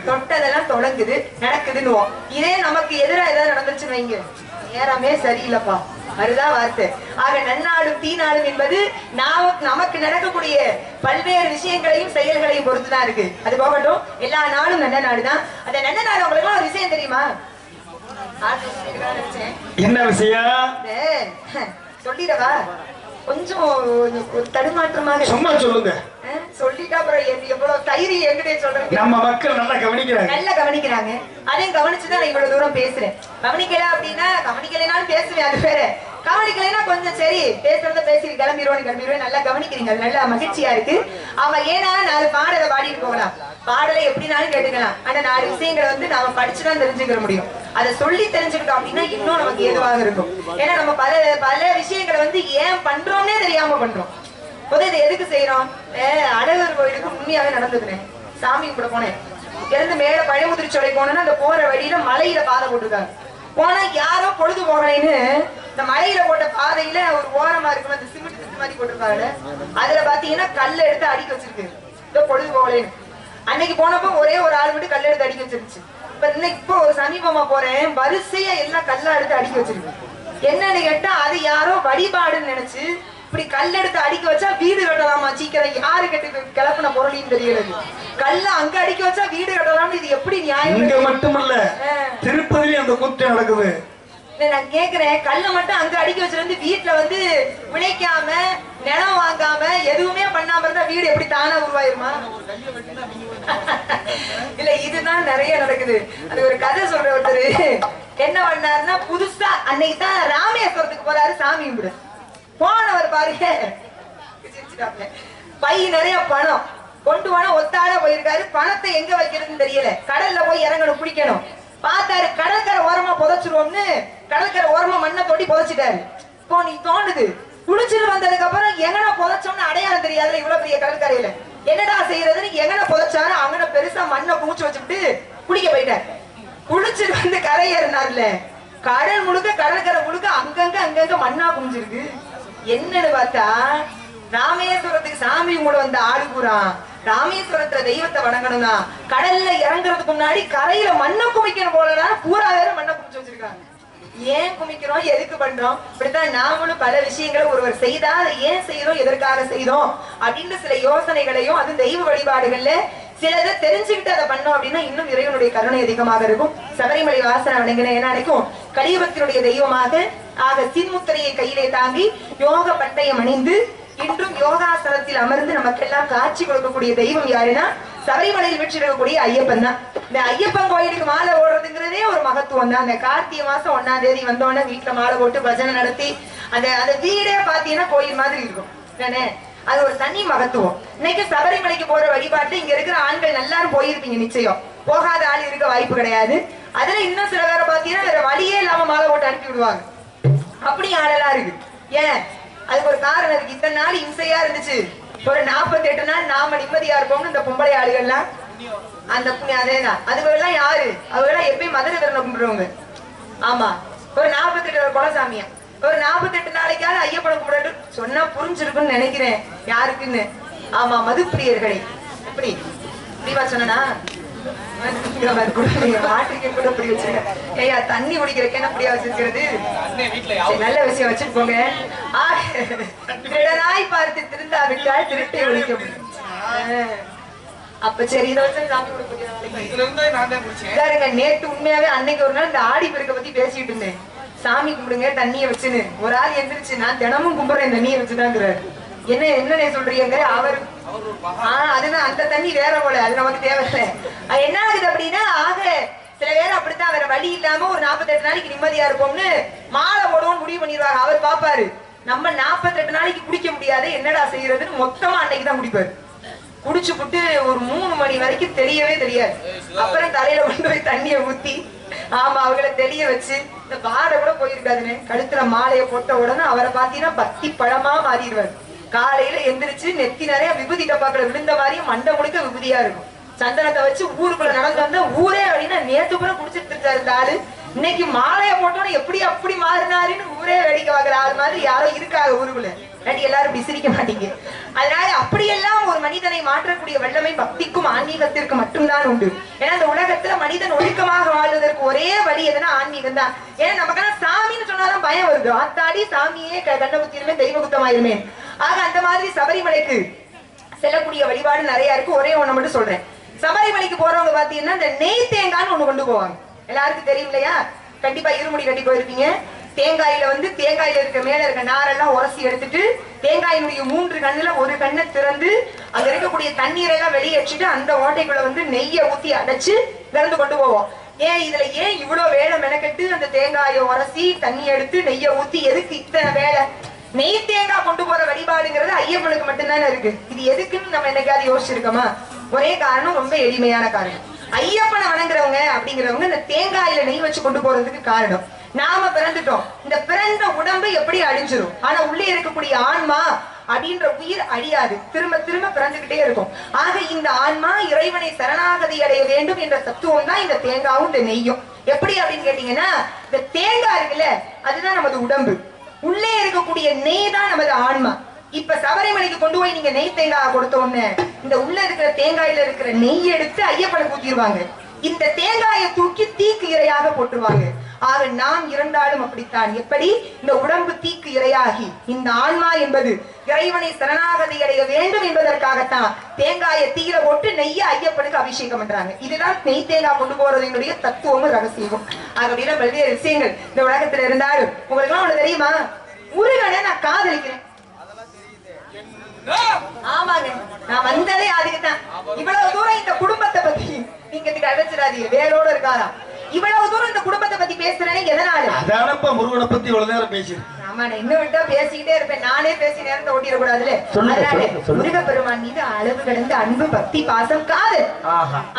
தொட்டதெல்லாம் தொடங்குது நடக்குதுன்னுவோம். இதே நமக்கு எதிராக ஏதாவது நடந்துச்சுன்னு வைங்க, நேரமே சரியில்லப்பா, அதுதான் வார்த்தை. ஆக நன்னாடும் தீநாடும் என்பது நமக்கு நடக்கக்கூடிய பல்வேறு விஷயங்களையும் செயல்களையும் பொறுத்துதான் இருக்கு. அது போகட்டும், எல்லா நாளும் நல்ல நாடுதான். அந்த நல்ல நாடு உங்களுக்கு ஒரு விஷயம் தெரியுமா? என்ன விஷயம்? சொல்லிடவா? கொஞ்சம் ஒரு தடுமாற்றமாக சும்மா சொல்லுங்க. சொல்லிட்டா அப்புறம் எவ்வளவு தைரியம் என்கிட்ட சொல்றேன். நம்ம மக்கள் நல்லா கவனிக்கிறாங்க. நல்லா கவனிக்கிறாங்க. அதையும் கவனிச்சுதான் நான் இவ்வளவு தூரம் பேசுறேன். கவனிக்கல அப்படின்னா கவனிக்கலைனாலும் பேசுவேன், அது பேரு. கவனிக்கலைன்னா கொஞ்சம் சரி பேசுறத பேசி கிளம்பிடுவேன். நல்லா கவனிக்கிறீங்க, அது நல்லா மகிழ்ச்சியா இருக்கு. அவங்க ஏன்னா 4 பாடலை பாடிட்டு போகலாம், பாடலை எப்படினாலும் கேட்டுக்கலாம். ஆனா 4 விஷயங்களை வந்து நாம படிச்சுதான் தெரிஞ்சுக்கிற முடியும். அதை சொல்லி தெரிஞ்சுக்கிட்டோம் அப்படின்னா இன்னும் நமக்கு ஏதுவாக இருக்கும். ஏன்னா நம்ம பல விஷயங்களை வந்து ஏன் பண்றோம்னே தெரியாம பண்றோம். இதை எதுக்கு செய்யறோம்? அழகர் கோயிலுக்கு உண்மையாவே நடந்துக்கிறேன். சாமி கூட போனேன். இருந்து மேல பழமுதிரி சோலை போனோம்னா அந்த போற வழியில மலையில பாதை போட்டிருக்காங்க. போனா யாரோ பொழுது போகலைன்னு இந்த மலையில போட்ட பாதையில ஒரு ஓரமா இருக்கும் அந்த சிமெண்ட் திட்டு மாதிரி போட்டிருக்காங்க. அதுல பாத்தீங்கன்னா கல்ல எடுத்து அடிக்க வச்சிருக்கு. இதோ பொழுது போகலைன்னு அன்னைக்கு போனப்போ ஒரே ஒரு ஆள் மட்டும் கல்ல எடுத்து அடிக்க வச்சிருச்சு. இப்போ சமீபமா போறேன், வரிசையா எல்லாம் கல்லா எடுத்து அடிக்க வச்சிருக்கு. என்னன்னு கேட்டா அது யாரோ வழிபாடுன்னு நினைச்சு இப்படி கல் எடுத்து அடிக்க வச்சா வீடு கட்டலாமா? சீக்கிரம் யாரு கட்டி கிளப்பின பொருளின்னு தெரியல. கல்ல அங்க அடிக்க வச்சா வீடு கட்டலாம்னு இது எப்படி நியாயம்? இங்க மட்டுமல்ல, திருப்பதியில அந்த கூட்டம் நடக்குது. நான் கேக்குறேன், கல்ல மட்டும் அங்க அடிக்க வச்சிருந்து வீட்டுல வந்து விளைக்காம நிலம் வாங்காம எதுவுமே பண்ணாம இருந்தா வீடு எப்படி தானா உருவாயிருமா? இல்ல இதுதான் நிறைய நடக்குது. அது ஒரு கதை சொல்ற ஒருத்தர் என்ன பண்ணாருன்னா, புதுசா அன்னைக்கு தான் ராமேஸ்வரத்துக்கு போறாரு சாமி கும்பிட. போனவர் பாருங்க, பை நிறைய பணம் கொண்டு போன ஒத்தாட போயிருக்காரு. பணத்தை எங்க வைக்கிறதுன்னு தெரியல. கடல்ல போய் இறங்கணும், குடிக்கணும். பார்த்தாரு கடற்கரை ஓரமா புதைச்சிருவோம்னு கடற்கரை ஓரமா மண்ணை தொட்டி புதைச்சிட்டாரு. இப்போ நீ தோணுது குளிச்சுட்டு வந்ததுக்கு அப்புறம் எங்கன புதைச்சோம்னு அடையாளம் தெரியாதுல இவ்வளவு பெரிய கடற்கரையில. என்னடா செய்யறதுன்னு எங்கன புதைச்சாரு அங்கன பெருசா மண்ணை குமிச்சு வச்சுட்டு குளிக்க போயிட்டாரு. குளிச்சுட்டு வந்து கரை ஏறினார்ல, கடல் முழுக்க கடற்கரை முழுக்க அங்கங்க மண்ணா குமிஞ்சிருக்கு. என்னன்னு பார்த்தா ராமேஸ்வரத்துக்கு சாமி கூட வந்த ஆளு பூரா ராமேஸ்வரத்துல தெய்வத்தை வணங்கணும்னா கடல்ல இறங்குறதுக்கு முன்னாடி கரையில மண்ணை குமிக்கணும் போலதான் பூரா வேற மண்ணை குமிச்சு வச்சிருக்காங்க. ஏன் குமிக்கிறோம், எதுக்கு பண்றோம்? இப்படித்தான் நாமளும் பல விஷயங்களை ஒருவர் செய்தா அதை ஏன் செய்யறோம், எதற்காக செய்தோம் அப்படின்னு சில யோசனைகளையும் அது தெய்வ வழிபாடுகள்ல சிலதை தெரிஞ்சுக்கிட்டு அதை பண்ணோம் அப்படின்னா இன்னும் இறைவனுடைய கருணை அதிகமாக இருக்கும். சபரிமலை வாசனை வணங்கின என்ன நினைக்கும், கலியுகத்தினுடைய தெய்வமாக ஆக சின்முத்திரையை கையிலே தாங்கி யோக பட்டயம் அணிந்து இன்றும் யோகாசனத்தில் அமர்ந்து நமக்கெல்லாம் காட்சி கொடுக்கக்கூடிய தெய்வம் யாருன்னா சபரிமலையில் வீற்றிருக்கக்கூடிய ஐயப்பன் தான். இந்த ஐயப்பன் கோயிலுக்கு மாலை ஓடுறதுங்கிறதே ஒரு மகத்துவம் தான். அந்த கார்த்திகை மாசம் 1ஆம் தேதி வந்தோடனே வீட்டுல மாலை போட்டு பஜனை நடத்தி அந்த வீடே பாத்தீங்கன்னா கோயில் மாதிரி இருக்கும் தானே. அது ஒரு தனி மகத்துவம். இன்னைக்கு சபரிமலைக்கு போற வழிபாட்டு இங்க இருக்கிற ஆண்கள் எல்லாரும் போயிருப்பீங்க நிச்சயம். போகாத ஆள் இருக்க வாய்ப்பு கிடையாது. அதுல இன்னும் சில பேரை பாத்தீங்கன்னா வேற வழியே இல்லாம மாலை போட்டு அனுப்பி விடுவாங்க. அப்படி ஆளெல்லாம் இருக்கு. ஏன்? அதுக்கு ஒரு காரணம் இருக்கு. இத்தனை நாள் இம்சையா இருந்துச்சு, ஒரு 48 நாள் நாம நிம்மதியா இருப்போம்னு இந்த பொம்பளை ஆளுகள்லாம் அந்த புண்ணியம் அதேதான். அதுவெல்லாம் யாரு? அவங்கெல்லாம் எப்பயும் மதுரை விரலை கும்பிடுறவங்க. ஆமா, ஒரு 48 குலசாமியா ஒரு 48 நாளைக்காவது ஐயப்பனை கும்பிட்டு சொன்னா புரிஞ்சிருக்குன்னு நினைக்கிறேன். யாருக்குன்னு? ஆமா, மதுப்பிரியர்களே. எப்படி இப்படிவா சொன்னா மாட்டுக்கு கூட இப்படி வச்சிருக்கேன். ஏயா தண்ணி குடிக்கிறதுக்கு என்ன இப்படியா வச்சிருக்கிறது? நல்ல விஷயம் வச்சுட்டு போங்க. திருடனாய் பார்த்து திருந்தா விட்டால் திருட்டை ஒழிக்க முடியும். அப்ப சரி இதை வச்சு சாமி கொடுங்க. நேற்று உண்மையாவே அன்னைக்கு ஒரு நாள் இந்த ஆடி பெருக்க பத்தி பேசிட்டு இருந்தேன். சாமி கும்பிடுங்க தண்ணிய வச்சுன்னு ஒரு ஆள் எந்திரிச்சு நான் தினமும் கும்பிடுறேன் தண்ணியை வச்சுதாங்கிறாரு. என்ன சொல்றீங்க? அவரு அதுதான் அந்த தண்ணி வேற போல, அது நமக்கு தேவையில்லை. என்ன ஆகுது அப்படின்னா ஆக சில பேர் அப்படித்தான் வேற வழி இல்லாம ஒரு 48 நாளைக்கு நிம்மதியா இருப்போம்னு மாலை போடுவோம்னு முடிவு பண்ணிடுவாங்க. அவர் பாப்பாரு நம்ம 48 நாளைக்கு குடிக்க முடியாது, என்னடா செய்யறதுன்னு மொத்தமா அன்னைக்கு தான் குடிப்பாரு. குடிச்சு புட்டு ஒரு 3 மணி வரைக்கும் தெரியவே தெரியாது. அப்புறம் தலையில கொண்டு போய் தண்ணியை ஊத்தி ஆமா அவங்களை தெளிய வச்சு இந்த பாட கூட போயிருக்காதுன்னு கழுத்துல மாலையை போட்ட உடனே அவரை பாத்தீங்கன்னா பக்தி பழமா மாறிடுவாரு. காலையில எந்திரிச்சு நெத்தி நிறைய விபூதி டப்பாக்களை விழுந்த மாதிரியும் மண்டை முழுக்க விபூதியா இருக்கும். சந்தனத்தை வச்சு ஊருக்குள்ள நடந்து வந்தா ஊரே அப்படின்னா நேத்து கூட குடிச்சிட்டு இருக்காரு இந்த ஆளு. இன்னைக்கு மாலையை போட்டோன்னு எப்படி அப்படி மாறினாருன்னு ஊரே வேடிக்கை பார்க்கிற ஆள் மாதிரி யாரோ இருக்காங்க ஊருக்குள்ள. எல்லாரும் இப்படி சிரிக்க மாட்டீங்க. அதனால அப்படியெல்லாம் ஒரு மனிதனை மாற்றக்கூடிய வல்லமை பக்திக்கும் ஆன்மீகத்திற்கு மட்டும்தான் உண்டு. ஏன்னா இந்த உலகத்துல மனிதன் ஒழுக்கமாக வாழ்வதற்கு ஒரே வழி எதுனா ஆன்மீகம் தான். ஏன்னா நமக்கெல்லாம் சாமின்னு சொன்னாதான் பயம் வருது. ஆத்தாடி சாமியே கண்ண குத்திருமே தெய்வ குத்தமாயிருமே. ஆக அந்த மாதிரி சபரிமலைக்கு செல்லக்கூடிய வழிபாடு நிறைய இருக்கு. ஒரே ஒண்ணு மட்டும் சொல்றேன். சபரிமலைக்கு போறவங்க பாத்தீங்கன்னா இந்த நெய் தேங்கான்னு ஒண்ணு கொண்டு போவாங்க. எல்லாருக்கும் தெரியும் இல்லையா? கண்டிப்பா இருமுடி கட்டி போயிருப்பீங்க. தேங்காயில வந்து தேங்காயில இருக்க மேல இருக்க நாரெல்லாம் உரசி எடுத்துட்டு தேங்காயினுடைய 3 கண்ணுல ஒரு கண்ணை திறந்து அங்க இருக்கக்கூடிய தண்ணீரெல்லாம் வெளியேற்றிட்டு அந்த ஓட்டைக்குள்ள வந்து நெய்யை ஊத்தி அடைச்சு திறந்து கொண்டு போவோம். இதுல ஏன் இவ்வளவு வேலை மெனக்கெட்டு அந்த தேங்காயை உரசி தண்ணி எடுத்து நெய்யை ஊத்தி எதுக்கு இத்தனை வேலை? நெய் தேங்காய் கொண்டு போற வழிபாடுங்கிறது ஐயப்பனுக்கு மட்டும்தானே இருக்கு. இது எதுக்குன்னு நம்ம என்னைக்காவது யோசிச்சிருக்கோமா? ஒரே காரணம், ரொம்ப எளிமையான காரணம். ஐயப்பனை வணங்குறவங்க அப்படிங்கிறவங்க இந்த தேங்காயில நெய் வச்சு கொண்டு போறதுக்கு காரணம், நாம பிறந்துட்டோம். இந்த பிறந்த உடம்பு எப்படி அழிஞ்சிரும், ஆனா உள்ளே இருக்கக்கூடிய ஆன்மா அப்படின்ற உயிர் அழியாது, திரும்ப திரும்ப பிறந்துகிட்டே இருக்கும். ஆக இந்த ஆன்மா இறைவனை சரணாகதி அடைய வேண்டும் என்ற தத்துவம் தான் இந்த தேங்காவும் இந்த நெய்யும். எப்படி அப்படின்னு கேட்டீங்கன்னா, இந்த தேங்காய் இருக்குல்ல, அதுதான் நமது உடம்பு. உள்ளே இருக்கக்கூடிய நெய் தான் நமது ஆன்மா. இப்ப சபரிமலைக்கு கொண்டு போய் நீங்க நெய் தேங்காய் கொடுத்தோன்னு இந்த உள்ள இருக்கிற தேங்காயில இருக்கிற நெய் எடுத்து ஐயப்பனுக்கு ஊத்திடுவாங்க. இந்த தேங்காயை தூக்கி தீக்கு இரையாக போட்டுருவாங்க. ஆக நாம் இருந்தாலும் அப்படித்தான். எப்படி இந்த உடம்பு தீக்கு இரையாகி இந்த ஆன்மா என்பது இறைவனை சரணாகதி அடைய வேண்டும் என்பதற்காகத்தான் தேங்காயை தீர போட்டு நெய்ய ஐயப்பனுக்கு அபிஷேகம் பண்றாங்க. இதுதான் நெய் தேங்காய் கொண்டு போறதனுடைய தத்துவமும் ரகசியமும். ஆகவே பல்வேறு விஷயங்கள் இந்த உலகத்துல இருந்தாலும் உங்களுக்கு எல்லாம் ஒண்ணு தெரியுமா? முருகனை நான் காதலிக்கிறேன். ஆமாங்க, நான் வந்ததே அதுக்குதான். இவ்வளவு தூரம் இந்த குடும்பத்தை பத்தி நீங்க அழைச்சிடாதீங்க, வேரோட இருக்காரா? இவ்வளவு தூரம் இந்த குடும்பத்தை பத்தி பேசுறேன் எதனால? அதானப்பா முருகனை பத்தி இவ்வளவு நேரம் பேசிட்டு. ஆமா, நான் இன்னும் விட்டா பேசிக்கிட்டே இருப்பேன். நானே பேசி நேரத்தை ஓட்டிடக்கூடாதுல. முருகப்பெருமான் மீது அளவு கடந்த அன்பு, பக்தி, பாசம், காதல்.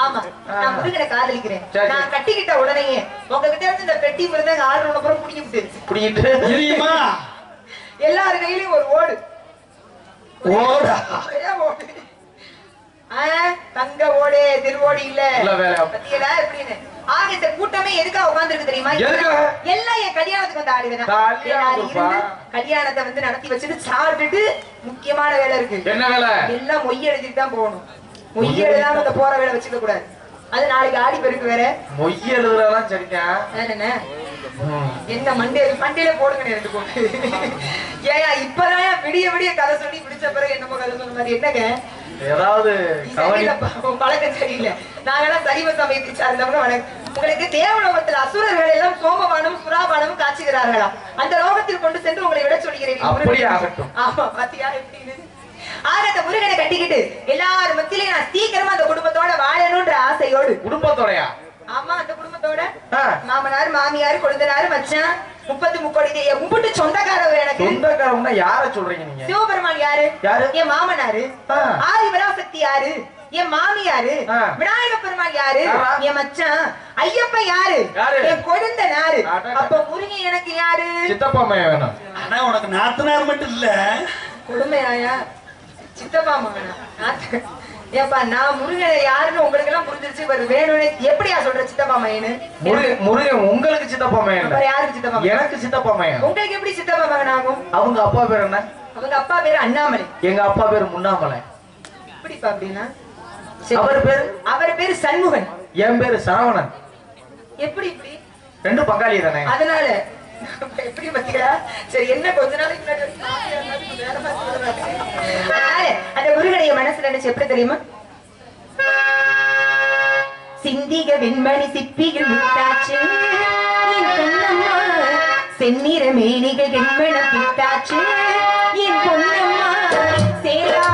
ஆமா, நான் முருகனை காதலிக்கிறேன். நான் கட்டிக்கிட்ட உடனேயே உங்ககிட்ட இருந்து இந்த பெட்டி மிருந்தங்க ஆறு புறம் புடிக்கிட்டு தெரியுமா, எல்லாரு கையிலயும் ஒரு ஓடு தங்க ஓடு, திருவோடு இல்ல பத்தியலா எப்படின்னு. ஆக இந்த கூட்டமே எதுக்காக உட்கார்ந்துருக்கு தெரியுமா? எல்லாம் என் கல்யாணத்துக்கு வந்து ஆடுவேன். கல்யாணத்தை வந்து நடத்தி வச்சுட்டு சாப்பிட்டுட்டு முக்கியமான வேலை இருக்கு. என்ன வேலை? எல்லாம் மொய் எழுதிட்டு தான் போகணும். மொய் எழுதாம இந்த போற வேலை வச்சுக்க கூடாது. அது நாளைக்கு ஆடி பெருக்கு வேற. மொய் எழுதுறதான் சரிக்கா என்ன மண்டையில போடுங்க ரெண்டு போட்டு. ஏயா இப்பதான் விடிய விடிய கதை சொல்லி பிடிச்ச பிறகு என்னமோ கதை சொன்ன மாதிரி என்னங்க? ஏதாவது பழக்கம் சரியில்லை. நாங்கெல்லாம் சைவ சமயத்தை சார்ந்தவங்க. உங்களுக்கு தேவலோகத்தில் அசுரர்கள் எல்லாம் சோமபானம் சுறாபானமும் காட்சிக்கிறார்களா? அந்த லோகத்தில் கொண்டு சென்று உங்களை விட சொல்கிறேன். ஆமா, பாத்தியா எப்படின்னு. ஆக அந்த முருகனை கட்டிக்கிட்டு எல்லாரும் மத்தியிலே நான் சீக்கிரமா அந்த குடும்பத்தோட வாழணும்ன்ற ஆசையோடு. குடும்பத்தோடயா? ஆமா, அந்த குடும்பத்தோட மாமனார், மாமியார், கொழுந்தனார், மச்சான், 30 முக்கோடி உம்பிட்டு சொந்தக்காரவர். எனக்கு சொந்தக்காரவங்க யார சொல்றீங்க நீங்க? சிவபெருமான் யாரு? என் மாமனாரு. ஆதிபராசக்தி யாரு? என் மாமியாரு. விநாயக பெருமான் யாரு? என் மச்சான். ஐயப்பன் யாரு? என் கொழுந்தனாரு. அப்ப முருகன் எனக்கு யாரு? சித்தப்பா மையா வேணும். ஆனா உனக்கு நாத்தனார் மட்டும் இல்ல, கொடுமையாயா சித்தப்பா மகனா? ஏப்பா, நான் முருகனை யாருன்னு உங்களுக்கு எல்லாம் புரிஞ்சிருச்சு. வேணும்னு எப்படியா சொல்ற சித்தப்பா மையனு? முருகன் உங்களுக்கு சித்தப்பா மையன், யாருக்கு சித்தப்பா? எனக்கு சித்தப்பா மையன். உங்களுக்கு எப்படி சித்தப்பா மகன் ஆகும்? அவங்க அப்பா பேர் என்ன? அவங்க அப்பா பேரு அண்ணாமலை. எங்க அப்பா பேரு முன்னாமலை. எப்படிப்பா அப்படின்னா? அவர் பேரு சண்முகன். என் பேரு சரவணன். எப்படி இப்படி? ரெண்டு பங்காளி தானே, அதனால எப்படி பத்தியா? சரி, என்ன கொஞ்ச நாளைக்கு அந்த முருகனுடைய மனசுல நினைச்சு எப்படி தெரியுமா? சிந்திக வெண்மணி சிப்பியில் முத்தாச்சு செந்நிற மேனிகள் வெண்மணம் பித்தாச்சு என் பொன்னம்மா சேரா